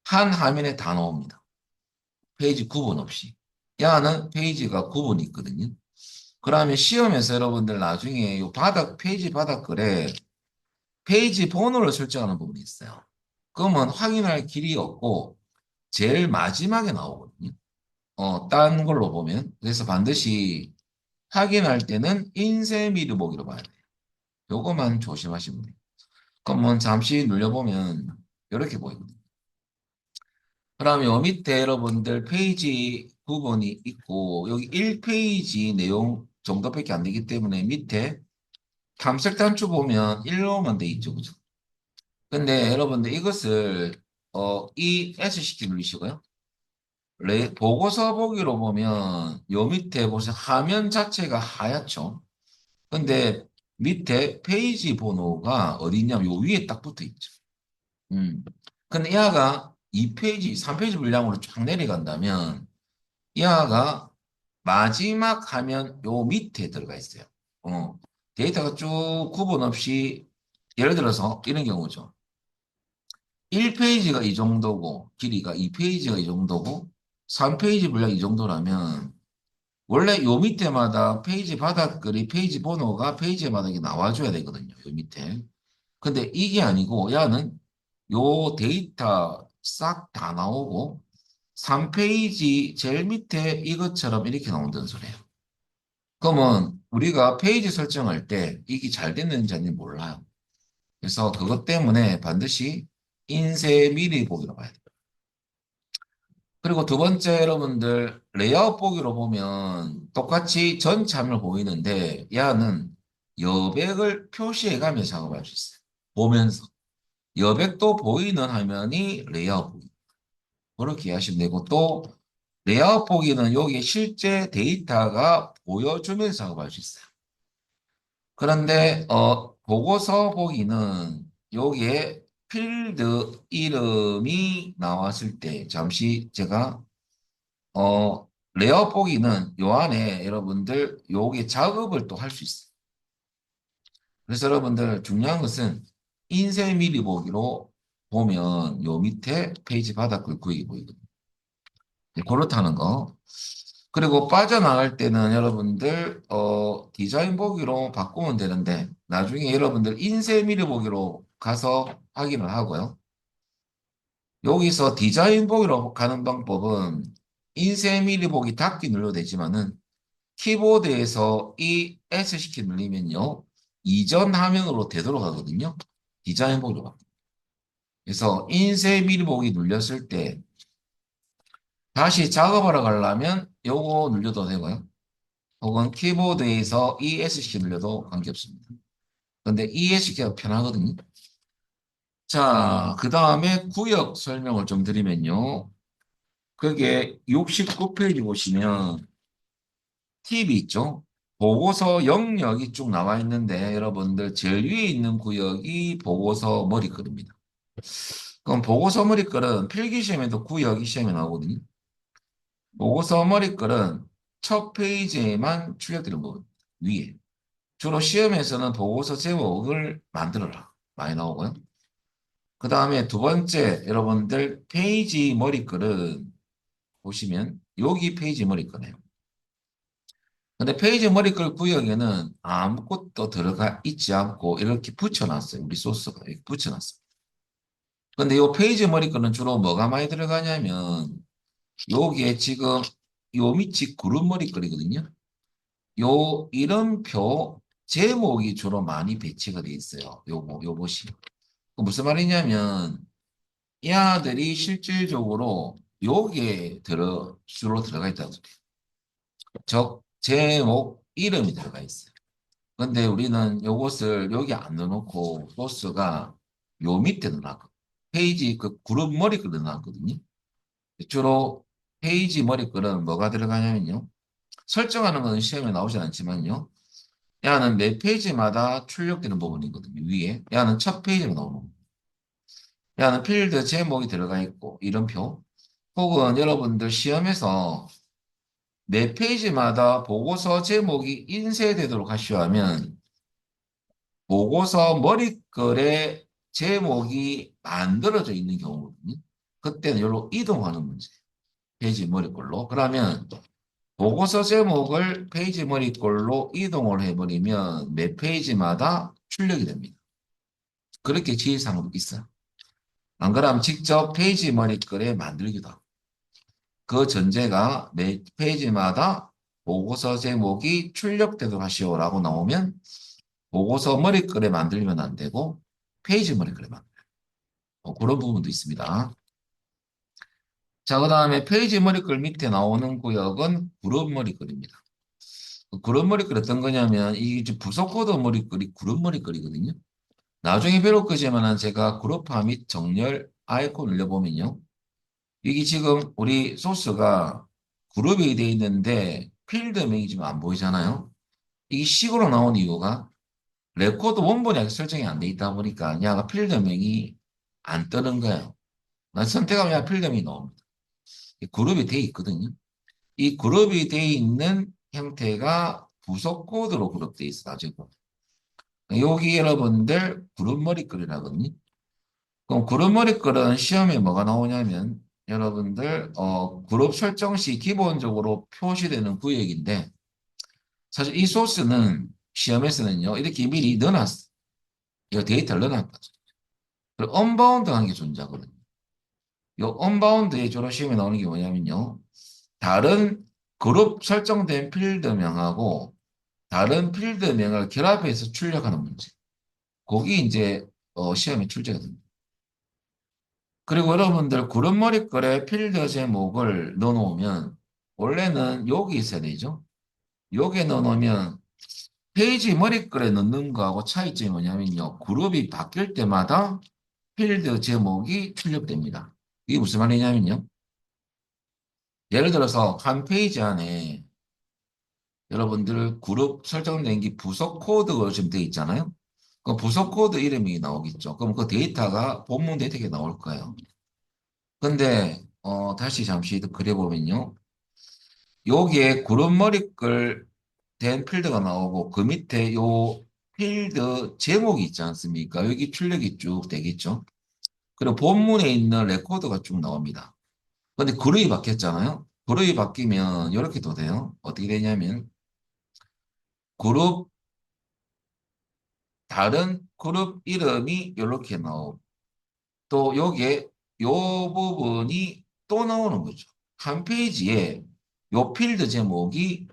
한 화면에 다 나옵니다. 페이지 구분 없이. 야는 페이지가 구분이 있거든요. 그러면 시험에서 여러분들 나중에 요 페이지 바닥글에 페이지 번호를 설정하는 부분이 있어요. 그러면 확인할 길이 없고 제일 마지막에 나오거든요. 딴 걸로 보면. 그래서 반드시 확인할 때는 인쇄 미리 보기로 봐야 돼요. 요거만 조심하시면 돼요. 그러면 잠시 눌려보면 이렇게 보이거든요. 그러면 요 밑에 여러분들 페이지 부분이 있고 여기 1페이지 내용 정도밖에 안 되기 때문에 밑에 탐색 단추 보면 1로만 돼 있죠. 그죠? 근데 여러분들 이것을 ESC키 누르시고요. 보고서 보기로 보면 요 밑에 보세요. 화면 자체가 하얗죠. 근데 밑에 페이지 번호가 어디 있냐면 요 위에 딱 붙어 있죠. 근데 얘가 2페이지, 3페이지 분량으로 쫙 내려간다면 얘가 마지막 화면 요 밑에 들어가 있어요. 어, 데이터가 쭉 구분 없이 예를 들어서 이런 경우죠. 1페이지가 이 정도고 길이가 2페이지가 이 정도고 3페이지 분량 이 정도라면 원래 요 밑에마다 페이지 바닥글이 페이지 번호가 페이지마다 이게 나와줘야 되거든요. 요 밑에. 근데 이게 아니고 야는 요 데이터 싹 다 나오고 3페이지 제일 밑에 이것처럼 이렇게 나온다는 소리예요. 그러면 우리가 페이지 설정할 때 이게 잘 됐는지 아닌지 몰라요. 그래서 그것 때문에 반드시 인쇄 미리 보기로 봐야 돼요. 그리고 두 번째 여러분들 레이아웃 보기로 보면 똑같이 전 참을 보이는데 야는 여백을 표시해 가며 작업할 수 있어요. 보면서. 여백도 보이는 화면이 레이아웃 보기. 그렇게 이해하시면 되고 또 레이아웃 보기는 여기 실제 데이터가 보여주면서 작업할 수 있어요. 그런데 보고서 보기는 여기에 필드 이름이 나왔을 때 잠시 제가 레이아웃 보기는 요 안에 여러분들 요게 작업을 또 할 수 있어요. 그래서 여러분들 중요한 것은 인쇄 미리 보기로 보면 요 밑에 페이지 바닥글 구획이 보이거든요. 네, 그렇다는 거. 그리고 빠져나갈 때는 여러분들 디자인 보기로 바꾸면 되는데 나중에 여러분들 인쇄 미리 보기로 가서 확인을 하고요. 여기서 디자인 보기로 가는 방법은 인쇄 미리 보기 닫기 눌러도 되지만은 키보드에서 이 S키 누르면요. 이전 화면으로 되도록 하거든요. 디자인 보기로 바꿔. 그래서 인쇄 미리 보기 눌렸을 때 다시 작업하러 가려면 요거 눌려도 되고요. 혹은 키보드에서 ESC 눌려도 관계없습니다. 근데 ESC가 편하거든요. 자, 그 다음에 구역 설명을 좀 드리면요. 그게 69페이지 보시면 팁이 있죠. 보고서 영역이 쭉 나와 있는데 여러분들 제일 위에 있는 구역이 보고서 머리글입니다. 그럼 보고서 머리글은 필기시험에도 구역이 시험에 나오거든요. 보고서 머리글은 첫 페이지에만 출력되는 부분 위에. 주로 시험에서는 보고서 제목을 만들어라. 많이 나오고요. 그 다음에 두 번째, 여러분들 페이지 머리글은 보시면 여기 페이지 머리글이에요. 근데 페이지 머리글 구역에는 아무것도 들어가 있지 않고 이렇게 붙여놨어요. 우리 소스가 이렇게 붙여놨어요. 근데 이 페이지 머리글은 주로 뭐가 많이 들어가냐면 요게 지금 요 밑이 그룹 머리글이거든요. 요 이름표 제목이 주로 많이 배치가 돼 있어요. 요것이. 무슨 말이냐면 이 아들이 실질적으로 요게 주로 들어가 있다고 소리예요. 적 제목 이름이 들어가 있어요. 근데 우리는 요것을 여기 안 넣어놓고 소스가 요 밑에 넣어놨고 페이지 그 그룹 머리글에 넣어놨거든요. 주로 페이지 머리글은 뭐가 들어가냐면요. 설정하는 건 시험에 나오진 않지만요. 야는 매 페이지마다 출력되는 부분이거든요. 위에. 야는 첫 페이지가 나오는 거예요. 야는 필드 제목이 들어가 있고 이름표. 혹은 여러분들 시험에서 매 페이지마다 보고서 제목이 인쇄되도록 하시면 보고서 머리글에 제목이 만들어져 있는 경우거든요. 그때는 여기로 이동하는 문제. 페이지 머리글로. 그러면 보고서 제목을 페이지 머리글로 이동을 해버리면 매 페이지마다 출력이 됩니다. 그렇게 지시사항도 있어요. 안 그러면 직접 페이지 머리글에 만들기도 하고. 그 전제가 매 페이지마다 보고서 제목이 출력되도록 하시오라고 나오면 보고서 머리글에 만들면 안 되고 페이지 머리글에 만들어요. 그런 부분도 있습니다. 자, 그 다음에 페이지 머리글 밑에 나오는 구역은 그룹 머리글입니다. 그룹 머리글 어떤 거냐면 이 부속 코드 머리글이 그룹 머리글이거든요. 나중에 배울 거지만 제가 그룹화 및 정렬 아이콘 올려보면요. 이게 지금 우리 소스가 그룹이 되어 있는데 필드명이 지금 안 보이잖아요. 이게 식으로 나온 이유가 레코드 원본이 아직 설정이 안 돼 있다 보니까 야가 필드명이 안 뜨는 거예요. 난 선택하면 야 필드명이 나옵니다. 그룹이 돼 있거든요. 이 그룹이 돼 있는 형태가 부속 코드로 그룹돼 있어 가지고 여기 여러분들 그룹 머리글이라거든요. 그럼 그룹 머리글은 시험에 뭐가 나오냐면 여러분들 그룹 설정 시 기본적으로 표시되는 구역인데 사실 이 소스는 시험에서는요 이렇게 미리 넣어놨어. 이 데이터를 넣어놨다. 그리고 언바운드한 게 존재하거든요. 이 언바운드에 주로 시험에 나오는 게 뭐냐면요. 다른 그룹 설정된 필드명하고 다른 필드명을 결합해서 출력하는 문제. 거기 이제 시험에 출제가 됩니다. 그리고 여러분들 그룹 머리글에 필드 제목을 넣어놓으면 원래는 여기 있어야 되죠. 여기에 넣어놓으면 페이지 머리글에 넣는 거하고 차이점이 뭐냐면요. 그룹이 바뀔 때마다 필드 제목이 출력됩니다. 이게 무슨 말이냐면요. 예를 들어서 한 페이지 안에 여러분들 그룹 설정된 게 부속 코드가 지금 되어 있잖아요. 그 부속 코드 이름이 나오겠죠. 그럼 그 데이터가 본문 데이터에 나올 거예요. 근데 다시 잠시 더 그려보면요. 여기에 구름 머리글 된 필드가 나오고 그 밑에 요 필드 제목이 있지 않습니까? 여기 출력이 쭉 되겠죠. 그리고 본문에 있는 레코드가 쭉 나옵니다. 근데 그룹이 바뀌었잖아요. 그룹이 바뀌면 이렇게도 돼요. 어떻게 되냐면 그룹 다른 그룹 이름이 이렇게 나오고 또 여기에 요 부분이 또 나오는 거죠. 한 페이지에 요 필드 제목이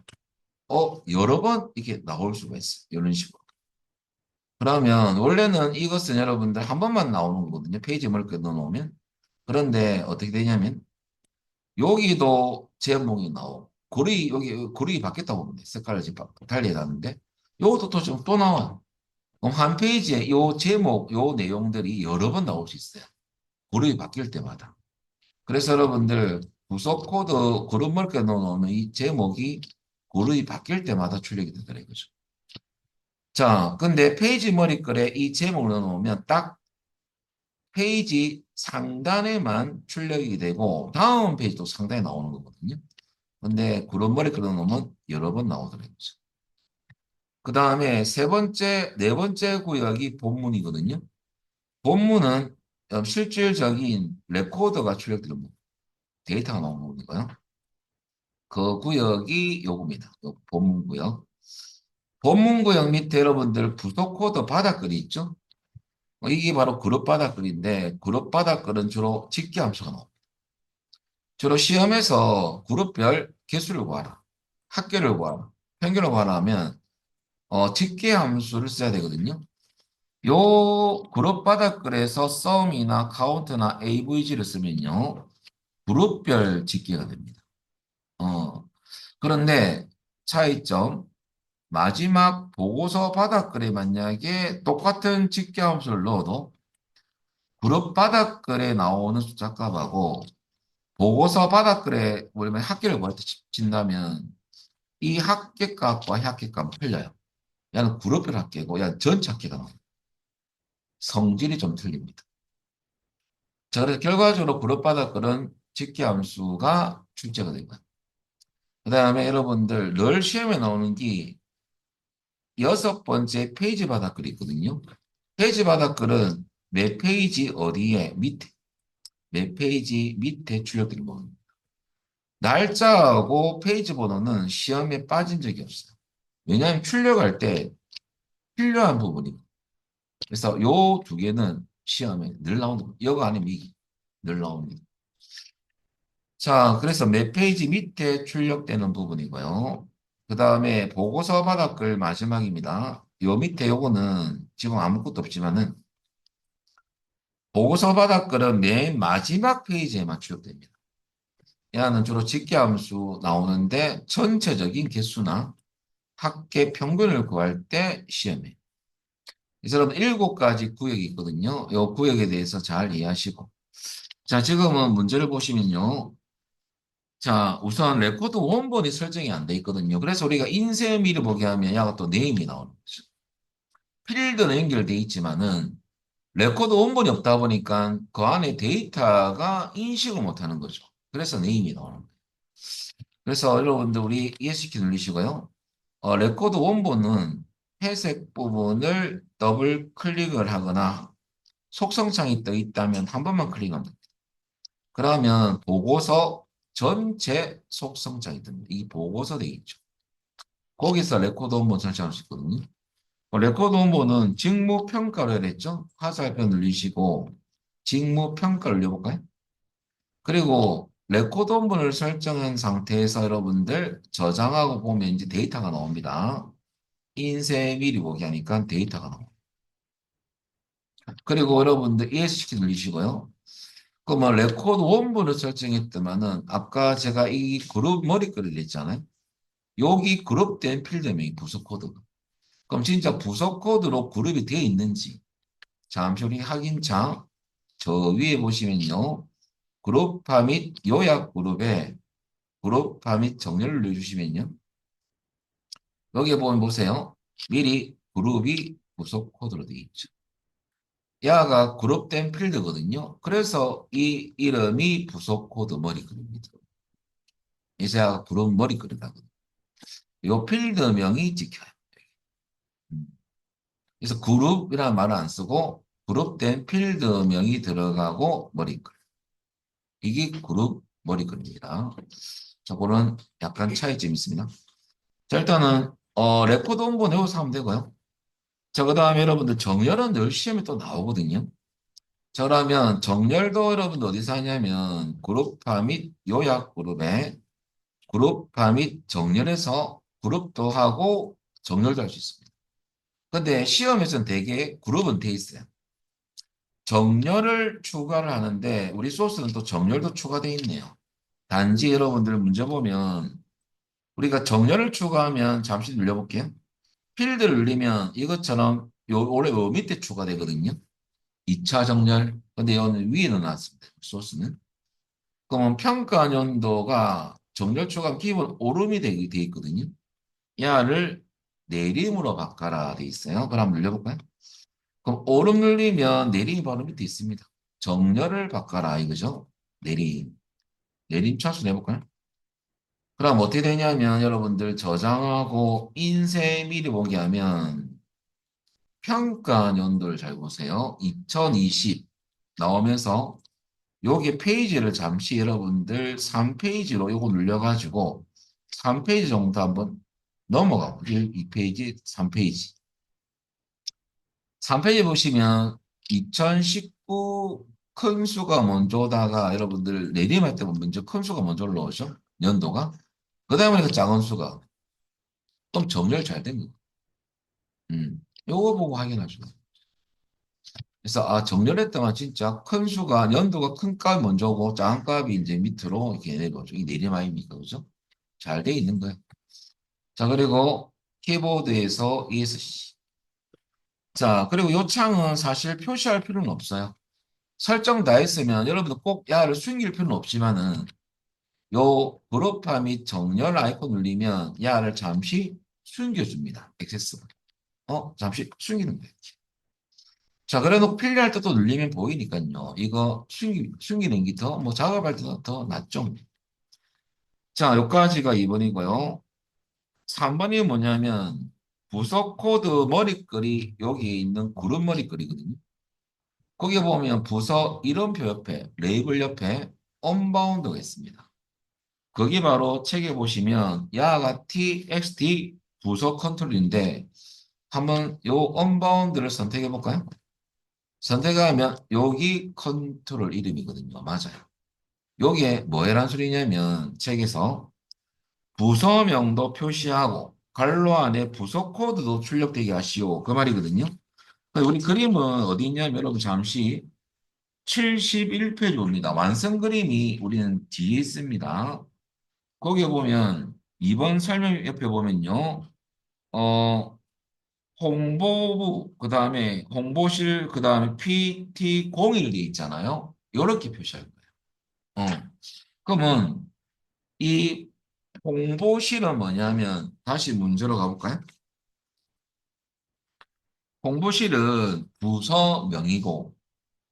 여러 번 이렇게 나올 수가 있어요. 이런 식으로. 그러면 원래는 이것은 여러분들 한 번만 나오는 거거든요. 페이지 멀리 넣어놓으면. 그런데 어떻게 되냐면 여기도 제목이 나오고 고리 여기 고리 바뀌었다고 보면 돼. 색깔을 지금 달리해놨는데 요것도 또 지금 또 나와요. 그럼 한 페이지에 요 제목 요 내용들이 여러 번 나올 수 있어요. 고리 바뀔 때마다. 그래서 여러분들 부속 코드 그룹 멀리 넣어놓으면 이 제목이 그룹이 바뀔 때마다 출력이 되더라 이거죠. 자, 근데 페이지 머리글에 이 제목을 넣어놓으면 딱 페이지 상단에만 출력이 되고 다음 페이지도 상단에 나오는 거거든요. 근데 그런 머리글 넣어놓으면 여러 번 나오더라고요. 그 다음에 세 번째, 네 번째 구역이 본문이거든요. 본문은 실질적인 레코더가 출력되는 부분, 데이터가 나오는 부분이고요. 그 구역이 요겁니다. 요 본문구역. 본문구역 밑에 여러분들 부속 코드 바닥글이 있죠? 이게 바로 그룹 바닥글인데 그룹 바닥글은 주로 직계 함수가 나옵니다. 주로 시험에서 그룹별 개수를 구하라. 합계를 구하라. 평균을 구하라 하면 직계 함수를 써야 되거든요. 요 그룹 바닥글에서 썸이나 카운트나 AVG를 쓰면요. 그룹별 집계가 됩니다. 어, 그런데 차이점, 마지막 보고서 바닥글에 만약에 똑같은 집계 함수를 넣어도 그룹 바닥글에 나오는 숫자 값하고 보고서 바닥글에 우리만 합계를 구할 때 친다면 이 합계값과 합계값은 틀려요. 얘는 그룹별 합계고 얘는 전체 합계가 나와요. 성질이 좀 틀립니다. 자, 그래서 결과적으로 그룹 바닥글은 집계 함수가 출제가 된 거예요. 그 다음에 여러분들 늘 시험에 나오는 게 6번째 페이지 바닥글이 있거든요. 페이지 바닥글은 몇 페이지 어디에 밑에 몇 페이지 밑에 출력된 부분. 날짜하고 페이지 번호는 시험에 빠진 적이 없어요. 왜냐하면 출력할 때 필요한 부분이고. 그래서 요 두 개는 시험에 늘 나오는 이거 아니면 이게 늘 나옵니다. 자, 그래서 몇 페이지 밑에 출력되는 부분이고요. 그 다음에 보고서 바닥글 마지막입니다. 요 밑에 요거는 지금 아무것도 없지만은 보고서 바닥글은 맨 마지막 페이지에만 출력됩니다. 얘는 주로 직계함수 나오는데 전체적인 개수나 합계 평균을 구할 때 시험에. 그래서 여러분 7가지 구역이 있거든요. 이 구역에 대해서 잘 이해하시고. 자, 지금은 문제를 보시면요. 자, 우선 레코드 원본이 설정이 안 돼 있거든요. 그래서 우리가 인쇄미를 보게 하면 야가 또 네임이 나오는 거죠. 필드는 연결돼 있지만은 레코드 원본이 없다 보니까 그 안에 데이터가 인식을 못하는 거죠. 그래서 네임이 나오는 거예요. 그래서 여러분들 우리 ESC 누르시고요. 레코드 원본은 회색 부분을 더블 클릭을 하거나 속성창이 떠 있다면 한 번만 클릭하면 됩니다. 그러면 보고서 전체 속성창이 뜹니다. 이 보고서 되어 있죠. 거기서 레코드 원본 설정할 수 있거든요. 레코드 원본은 직무평가를 했죠. 화살표 눌리시고 직무평가를 눌려볼까요? 그리고 레코드 원본을 설정한 상태에서 여러분들 저장하고 보면 이제 데이터가 나옵니다. 인쇄 미리 보기 하니까 데이터가 나옵니다. 그리고 여러분들 ESC 눌리시고요. 그러면 레코드 원본을 설정했더만은 아까 제가 이 그룹 머리글을 냈잖아요. 여기 그룹된 필드명이 부속 코드가. 그럼 진짜 부속 코드로 그룹이 되어 있는지 잠시 우리 확인창 저 위에 보시면요. 그룹화 및 요약 그룹에 그룹화 및 정렬을 넣어주시면요. 여기에 보면 보세요. 미리 그룹이 부속 코드로 되어 있죠. 야가 그룹된 필드거든요. 그래서 이 이름이 부속 코드 머리글입니다. 그래서 야가 그룹 머리글이라거든요. 요 필드명이 찍혀요. 음. 그래서 그룹이라는 말을 안 쓰고 그룹된 필드명이 들어가고 머리글. 이게 그룹 머리글입니다. 자, 그런 약간 차이점이 있습니다. 자, 일단은 레코드 원본 외워서 하면 되고요. 자, 그 다음에 여러분들 정렬은 늘 시험에 또 나오거든요. 자, 그러면 정렬도 여러분들 어디서 하냐면 그룹화 및 요약 그룹에 그룹화 및 정렬해서 그룹도 하고 정렬도 할 수 있습니다. 근데 시험에서는 대개 그룹은 돼 있어요. 정렬을 추가를 하는데 우리 소스는 또 정렬도 추가되어 있네요. 단지 여러분들 문제 보면 우리가 정렬을 추가하면 잠시 눌려볼게요. 필드를 눌리면 이것처럼 원래 요 밑에 추가되거든요. 2차 정렬. 근데 이거는 위에 넣어놨습니다. 소스는. 그러면 평가 연도가 정렬 추가 기본 오름이 돼 있거든요. 야를 내림으로 바꿔라 돼 있어요. 그럼 한번 눌려볼까요? 그럼 오름 눌리면 내림이 바로 밑에 있습니다. 정렬을 바꿔라 이거죠. 내림. 내림 차수 내볼까요? 그럼 어떻게 되냐면 여러분들 저장하고 인쇄 미리 보기 하면 평가 연도를 잘 보세요. 2020 나오면서 여기 페이지를 잠시 여러분들 3페이지로 요거 눌려가지고 3페이지 정도 한번 넘어가고 2페이지, 3페이지. 3페이지 보시면 2019 큰 수가 먼저다가 여러분들 내림할 때 먼저 큰 수가 먼저 올라오죠. 연도가. 그 다음에 그 작은 수가 좀 정렬 잘 된 거. 요거 보고 확인하죠. 그래서 아 정렬했더만 진짜 큰 수가 연도가 큰 값이 먼저 오고 작은 값이 이제 밑으로 이렇게 내려오죠. 이 내림 아닙니까? 그죠? 잘 돼 있는 거예요. 자 그리고 키보드에서 ESC. 자 그리고 요 창은 사실 표시할 필요는 없어요. 설정 다 했으면 여러분들 꼭 야를 숨길 필요는 없지만은 요 그룹화 및 정렬 아이콘 눌리면 야를 잠시 숨겨줍니다. 액세스. 잠시 숨기는 거예요. 자, 그래 놓고 필요할 때 또 눌리면 보이니까요. 이거 숨기는 게 더, 뭐 작업할 때도 더 낫죠. 자, 여기까지가 2번이고요. 3번이 뭐냐면 부서 코드 머리글이 여기 있는 그룹 머리글이거든요. 거기 보면 부서 이름표 옆에, 레이블 옆에 언바운드가 있습니다. 거기 바로 책에 보시면 야가 txt 부서 컨트롤인데 한번 요 언바운드를 선택해 볼까요? 선택하면 여기 컨트롤 이름이거든요. 맞아요. 요게 뭐란 소리냐면 책에서 부서명도 표시하고 괄호 안에 부서 코드도 출력되게 하시오. 그 말이거든요. 우리 그림은 어디 있냐면 여러분 잠시 71페이지 옵니다. 완성 그림이 우리는 뒤에 있습니다. 거기에 보면 2번 설명 옆에 보면요. 어, 홍보부, 그 다음에 홍보실, 그 다음에 PT01돼 있잖아요. 이렇게 표시할 거예요. 그러면 이 홍보실은 뭐냐면 다시 문제로 가볼까요? 홍보실은 부서명이고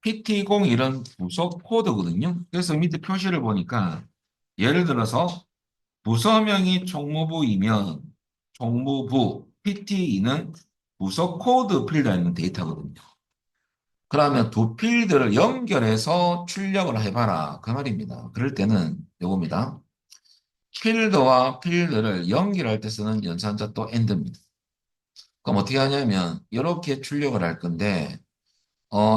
PT01은 부서 코드거든요. 그래서 밑에 표시를 보니까 예를 들어서 부서명이 총무부이면 총무부 PT2는 부서 코드 필드에 있는 데이터거든요. 그러면 두 필드를 연결해서 출력을 해봐라. 그 말입니다. 그럴 때는 요겁니다. 필드와 필드를 연결할 때 쓰는 연산자 또 AND입니다. 그럼 어떻게 하냐면 이렇게 출력을 할 건데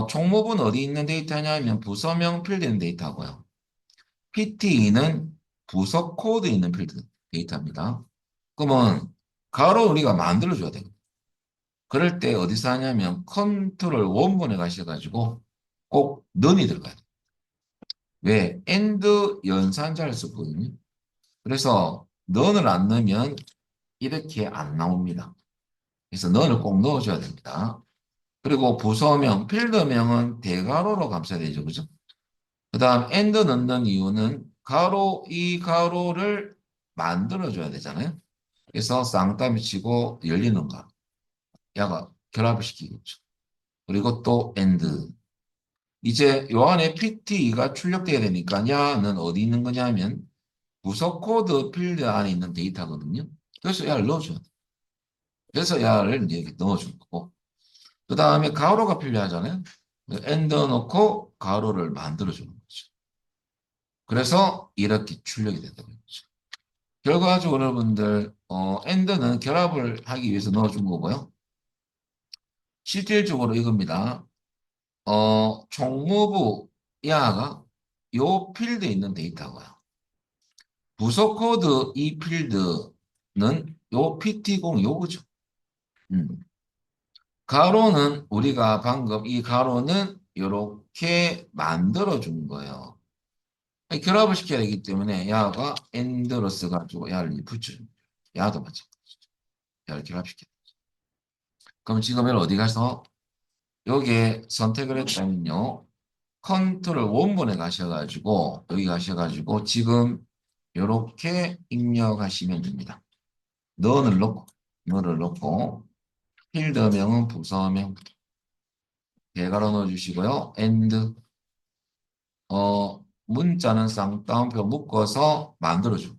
총목은 어디 있는 데이터냐면 부서명 필드에 있는 데이터고요. PTE는 부서 코드에 있는 필드 데이터입니다. 그러면 가로 우리가 만들어줘야 돼요. 그럴 때 어디서 하냐면 컨트롤 원본에 가셔가지고 꼭 넌이 들어가야 돼요. 왜? AND 연산자를 썼거든요. 그래서 넌을 안 넣으면 이렇게 안 나옵니다. 그래서 넌을 꼭 넣어줘야 됩니다. 그리고 부서명, 필드명은 대괄호로 감싸야 되죠. 그죠? 그 다음 and 넣는 이유는 가로, 이 가로를 만들어줘야 되잖아요. 그래서 쌍따비 치고 열리는 가. 야가 결합을 시키겠죠. 그리고 또 and. 이제 요 안에 PT가 출력돼야 되니까 야는 어디 있는 거냐면 부서 코드 필드 안에 있는 데이터거든요. 그래서 야를 넣어줘야 돼. 그래서 야를 이제 이렇게 넣어준 거고. 그 다음에 가로가 필요하잖아요. 엔더 넣고 가로를 만들어주는 거죠. 그래서 이렇게 출력이 된다는 거죠. 결과적으로 여러분들 엔더는 결합을 하기 위해서 넣어준 거고요. 실질적으로 이겁니다. 총무부 야가 요 필드에 있는 데이터고요. 부서 코드 이 필드는 요 PT0 요거죠. 음. 가로는 우리가 방금 이 가로는 이렇게 만들어 준 거예요. 결합을 시켜야 되기 때문에 야가 엔드로 써가지고 야를 붙여줍니다. 야도 마찬가지죠. 야를 결합시켜야 되죠. 그럼 지금 어디 가서 여기에 선택을 했다면요. 컨트롤 원본에 가셔가지고 여기 가셔가지고 지금 이렇게 입력하시면 됩니다. 너를 넣고 너를 넣고 필드명은 부서명 대괄호 넣어주시고요. and 문자는 쌍따옴표 묶어서 만들어줘.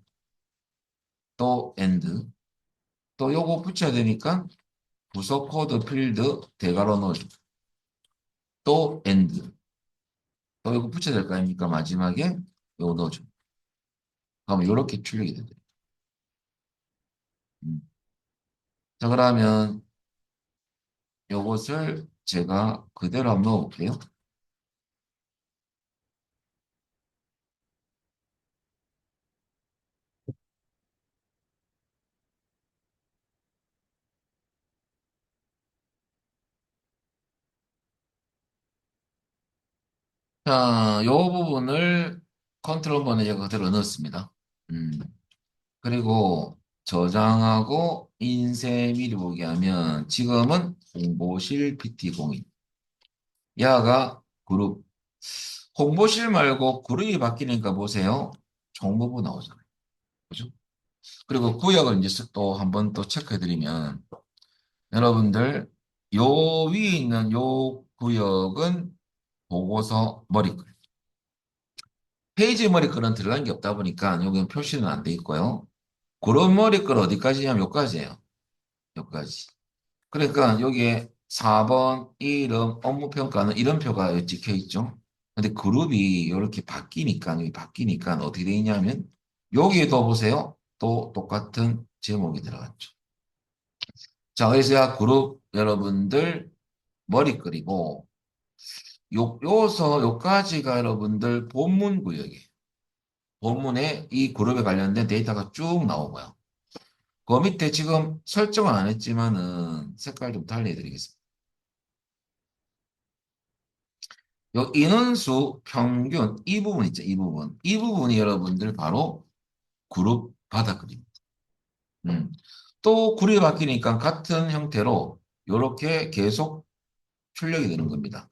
또 and 또 요거 붙여야 되니까 부서 코드 필드 대괄호 넣어줘. 또 and 또 이거 붙여야 될 거 아닙니까? 마지막에 이거 넣어줘. 그러면 이렇게 출력이 된다. 음. 자, 그러면 요것을 제가 그대로 한번 넣어볼게요. 자, 요 부분을 컨트롤 번에 제가 그대로 넣었습니다. 음. 그리고 저장하고 인쇄 미리 보기 하면 지금은 홍보실 PT01. 야가 그룹. 홍보실 말고 그룹이 바뀌니까 보세요. 정보부 나오잖아요. 그죠? 그리고 구역을 이제 또 한번 또 체크해 드리면 여러분들 요 위에 있는 요 구역은 보고서 머리글. 페이지 머리글은 들어간 게 없다 보니까 여기는 표시는 안 돼 있고요. 그런 머리글 어디까지냐면 여기까지예요. 여기까지. 그러니까 여기에 4번 이름 업무평가는 이름표가 찍혀 있죠. 근데 그룹이 이렇게 바뀌니까 여기 바뀌니까 어떻게 돼 있냐면 여기에도 보세요. 또 똑같은 제목이 들어갔죠. 자, 그래서 그룹 여러분들 머리 끓이고 요서 요까지가 여러분들 본문 구역이에요. 본문에 이 그룹에 관련된 데이터가 쭉 나오고요. 그 밑에 지금 설정은 안 했지만은 색깔 좀 달리 해드리겠습니다. 요 인원수 평균 이 부분 있죠. 이 부분. 이 부분이 여러분들 바로 그룹 바닥글입니다. 음. 또 그룹이 바뀌니까 같은 형태로 이렇게 계속 출력이 되는 겁니다.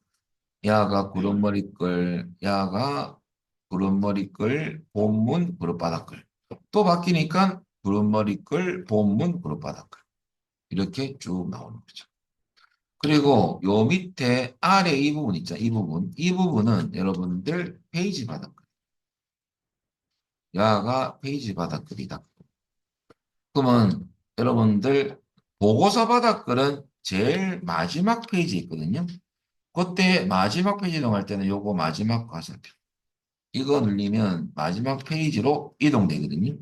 야가 구름머리끌, 야가 구름머리끌, 본문 구름바닥글. 또 바뀌니까 구름머리끌, 본문 구름바닥글. 이렇게 쭉 나오는 거죠. 그리고 요 밑에 아래 이 부분 있죠. 이 부분. 이 부분은 여러분들 페이지 바닥글. 야가 페이지 바닥글이다. 그러면 여러분들 보고서 바닥글은 제일 마지막 페이지 있거든요. 그때 마지막 페이지 이동할 때는 요거 마지막 화살표. 이거 눌리면 마지막 페이지로 이동되거든요.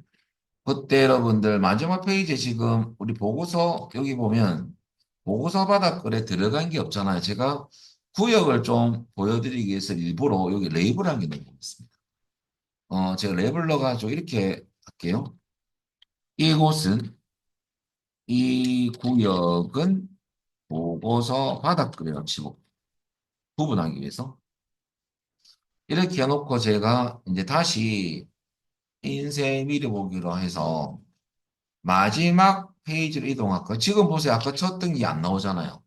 그때 여러분들 마지막 페이지에 지금 우리 보고서 여기 보면 보고서 바닥글에 들어간 게 없잖아요. 제가 구역을 좀 보여드리기 위해서 일부러 여기 레이블한 게 넣고 있습니다. 제가 레이블 넣어가지고 이렇게 할게요. 이곳은 이 구역은 보고서 바닥글이라고 치고 구분하기 위해서 이렇게 해놓고 제가 이제 다시 인쇄 미리 보기로 해서 마지막 페이지로 이동할까요? 지금 보세요. 아까 쳤던 게 안 나오잖아요.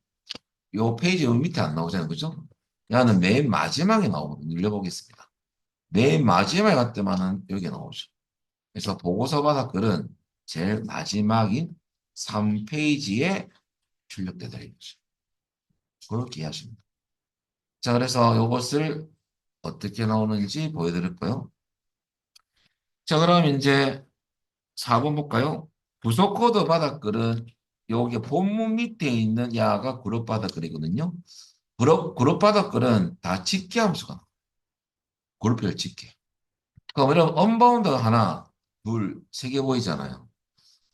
요 페이지 요 밑에 안 나오잖아요. 그죠? 야는 맨 마지막에 나오거든요. 눌러보겠습니다. 맨 마지막에 갈 때만은 여기 나오죠. 그래서 보고서 바닥글은 제일 마지막인 3페이지에 출력되도록 있죠. 그렇게 이해하십니다. 자, 그래서 이것을 어떻게 나오는지 보여드릴까요? 자, 그럼 이제 4번 볼까요? 부속 코드 바닥글은 여기 본문 밑에 있는 야가 그룹 바닥글이거든요. 그룹 바닥글은 다 집계 함수가 나와요. 그룹별 집계. 그럼 이런 언바운드 하나, 둘, 세 개 보이잖아요.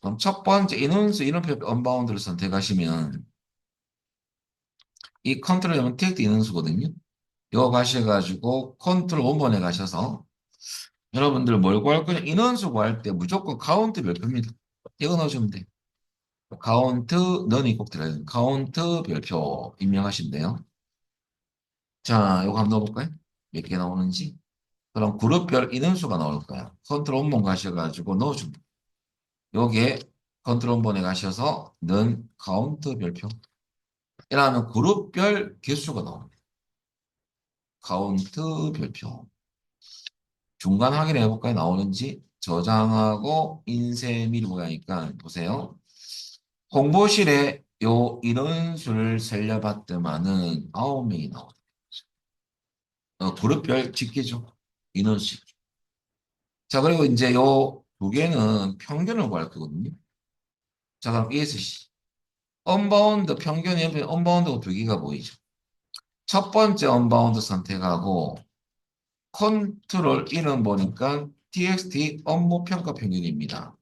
그럼 첫 번째 인원수 인원표 언바운드를 선택하시면 이 컨트롤 하면 택트 인원수거든요. 이거 가셔가지고 컨트롤 원본에 가셔서 여러분들 뭘 구할 거냐? 인원수 구할 때 무조건 카운트 별표입니다. 이거 넣으시면 돼요. 카운트 넌이 꼭 들어야 돼요. 카운트 별표 입력하시면 돼요. 자, 이거 한번 넣어볼까요? 몇 개 나오는지. 그럼 그룹별 인원수가 나올 거야. 컨트롤 원본 가셔가지고 넣어줍니다. 여기에 컨트롤 원본에 가셔서 넌 카운트 별표. 이러면 그룹별 개수가 나옵니다. 카운트 별표. 중간 확인해 볼까요? 나오는지. 저장하고 인쇄 미리 보니까 보세요. 홍보실에 요 인원수를 살려봤더만은 9명이 나오네. 그룹별 집계죠. 인원수. 자, 그리고 이제 요 두 개는 평균을 구할 거거든요. 자, 그럼 ESC. 언바운드 평균이 옆에 언바운드가 두 개가 보이죠. 첫 번째 언바운드 선택하고 컨트롤 이름 보니까 txt 업무 평가 평균입니다.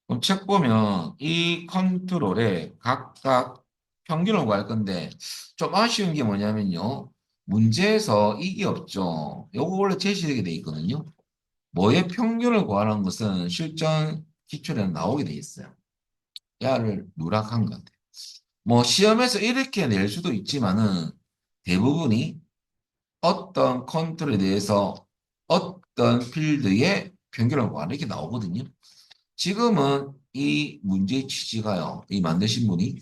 그럼 책 보면 이 컨트롤에 각각 평균을 구할 건데 좀 아쉬운 게 뭐냐면요. 문제에서 이게 없죠. 요거 원래 제시되게 돼 있거든요. 뭐의 평균을 구하라는 것은 실전 기출에는 나오게 돼 있어요. 야를 누락한 것 같아요. 뭐 시험에서 이렇게 낼 수도 있지만은 대부분이 어떤 컨트롤에 대해서 어떤 필드의 평균을 구하라 이렇게 나오거든요. 지금은 이 문제의 취지가요. 이 만드신 분이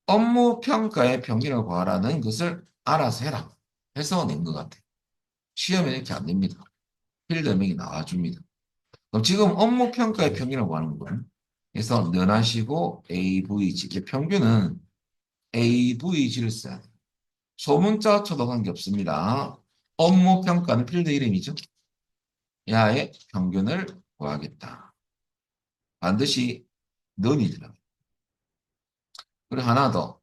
업무 평가의 평균을 구하라는 것을 알아서 해라 해서 낸 것 같아요. 시험에 이렇게 안 됩니다. 필드명이 나와줍니다. 그럼 지금 업무 평가의 평균을 구하는 거예요. 그래서 면하시고 AVG. 이 평균은 AVG를 써야 돼요. 소문자 쳐도 관계없습니다. 업무 평가는 필드 이름이죠. 야의 평균을 구하겠다. 반드시 넌이 들어가요. 그리고 하나 더.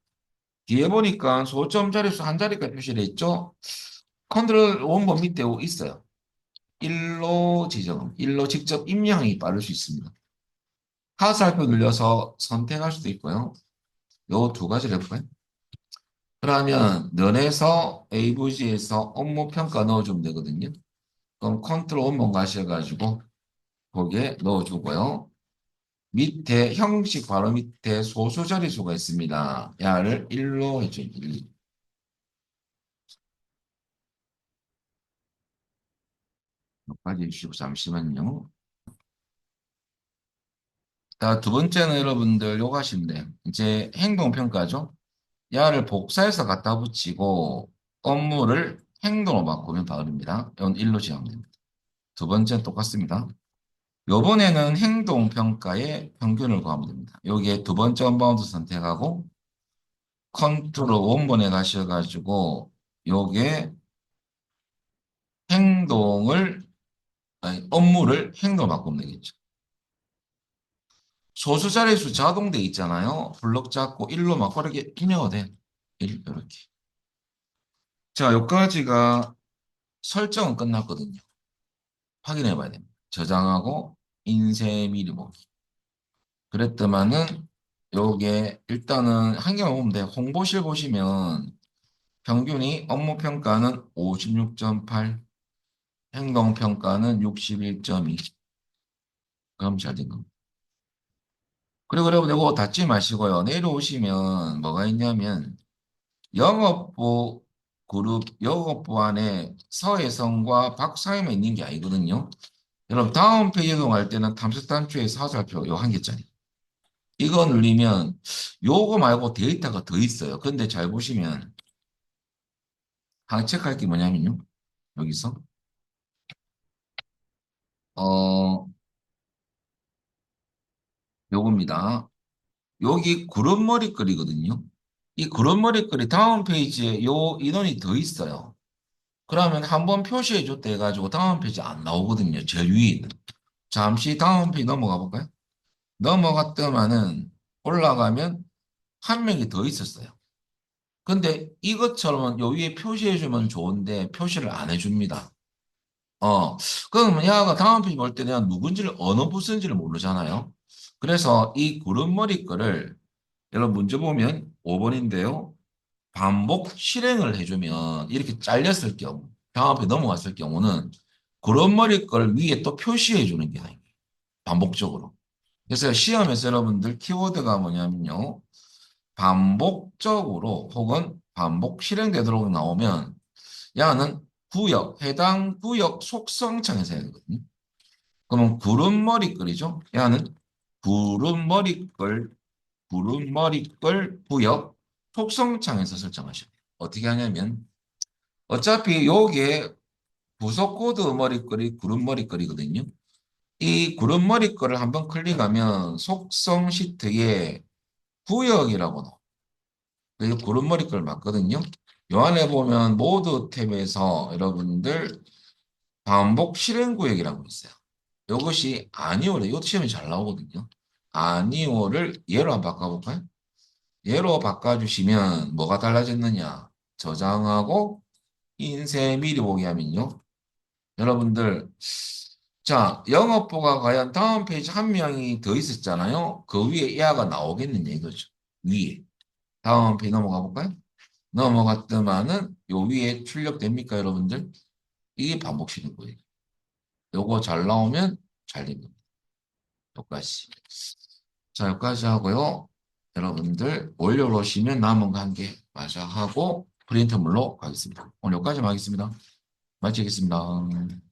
뒤에 보니까 소점 자릿수 한 자리까지 표시되어 있죠. 컨트롤 원본 밑에 있어요. 1로 지정, 1로 직접 입력이 빠를 수 있습니다. 화살표 눌려서 선택할 수도 있고요. 요 두 가지를 해볼까요? 그러면 면에서 AVG에서 업무 평가 넣어주면 되거든요. 그럼 컨트롤 원본 가셔가지고 거기에 넣어주고요. 밑에 형식 바로 밑에 소수 자릿수가 있습니다. 야를 1로 해줘요. 1. 여기까지 해주시고 잠시만요. 자, 두 번째는 여러분들 요거 하시면 돼요. 이제 행동평가죠. 야를 복사해서 갖다 붙이고 업무를 행동으로 바꾸면 바울입니다. 이건 1로 지정됩니다. 두 번째는 똑같습니다. 요번에는 행동평가의 평균을 구하면 됩니다. 여기에 두 번째 언바운드 선택하고 컨트롤 원본에 가셔가지고 요게 행동을 아니 업무를 행동으로 바꾸면 되겠죠. 소수 자릿수 자동돼 있잖아요. 블럭 잡고 1로 막 빠르게 입력가 돼. 1, 이렇게. 자, 여기까지가 설정은 끝났거든요. 확인해 봐야 됩니다. 저장하고 인쇄 미리 보기. 그랬더만은 요게 일단은 한 개만 보면 돼요. 홍보실 보시면 평균이 업무 평가는 56.8, 행동 평가는 61.2. 그럼 잘 된 겁니다. 그리고 여러분 이거 닫지 마시고요. 내려오시면 뭐가 있냐면 영업부 그룹 영업부 안에 서혜성과 박사임이 있는 게 아니거든요. 여러분 다음 페이지 이동할 때는 탐색 단추의 사살표 요 한 개짜리. 이거 눌리면 요거 말고 데이터가 더 있어요. 근데 잘 보시면 하나 체크할 게 뭐냐면요. 여기서 어 요겁니다. 여기 그룹 머리글이거든요. 이 그룹 머리글이 다음 페이지에 요 인원이 더 있어요. 그러면 한번 표시해 줬다 해가지고 다음 페이지 안 나오거든요. 제일 위에 있는. 잠시 다음 페이지 넘어가 볼까요? 넘어갔더만은 올라가면 한 명이 더 있었어요. 근데 이것처럼 요 위에 표시해 주면 좋은데 표시를 안 해줍니다. 어, 그러면 야가 다음 페이지 볼 때 내가 누군지를 어느 부서인지를 모르잖아요. 그래서 이 구름머리 거를 여러분 문제 보면 5번인데요. 반복 실행을 해주면 이렇게 잘렸을 경우, 다음 페이지 넘어갔을 경우는 구름머리 걸 위에 또 표시해 주는 게 아니에요. 반복적으로. 그래서 시험에서 여러분들 키워드가 뭐냐면요. 반복적으로 혹은 반복 실행되도록 나오면 야는 구역, 해당 구역 속성창에서 해야 되거든요. 그러면 구름머리글이죠. 야는 구름머리글, 구름머리글 구역 속성창에서 설정하셔야 돼요. 어떻게 하냐면 어차피 요게 부속 코드 머리글이 구름머리글이거든요. 이 구름머리글을 한번 클릭하면 속성 시트에 구역이라고 나와요. 그리고 구름머리글 맞거든요. 요 안에 보면 모드 탭에서 여러분들 반복 실행 구역이라고 있어요. 이것이 아니오래. 이것도 시험이 잘 나오거든요. 아니오를 예로 한번 바꿔볼까요? 예로 바꿔주시면 뭐가 달라졌느냐? 저장하고 인쇄 미리 보기 하면요. 여러분들, 자, 영업부가 과연 다음 페이지 한 명이 더 있었잖아요. 그 위에 이하가 나오겠느냐 이거죠. 위에. 다음 페이지 넘어가 볼까요? 넘어갔더만은 요 위에 출력됩니까, 여러분들? 이게 반복시는 거예요. 요거 잘 나오면 잘 된 겁니다. 여기까지. 자, 여기까지 하고요. 여러분들 올려놓으시면 남은 거 한 개 마저 하고 프린트물로 가겠습니다. 오늘 여기까지만 하겠습니다. 마치겠습니다.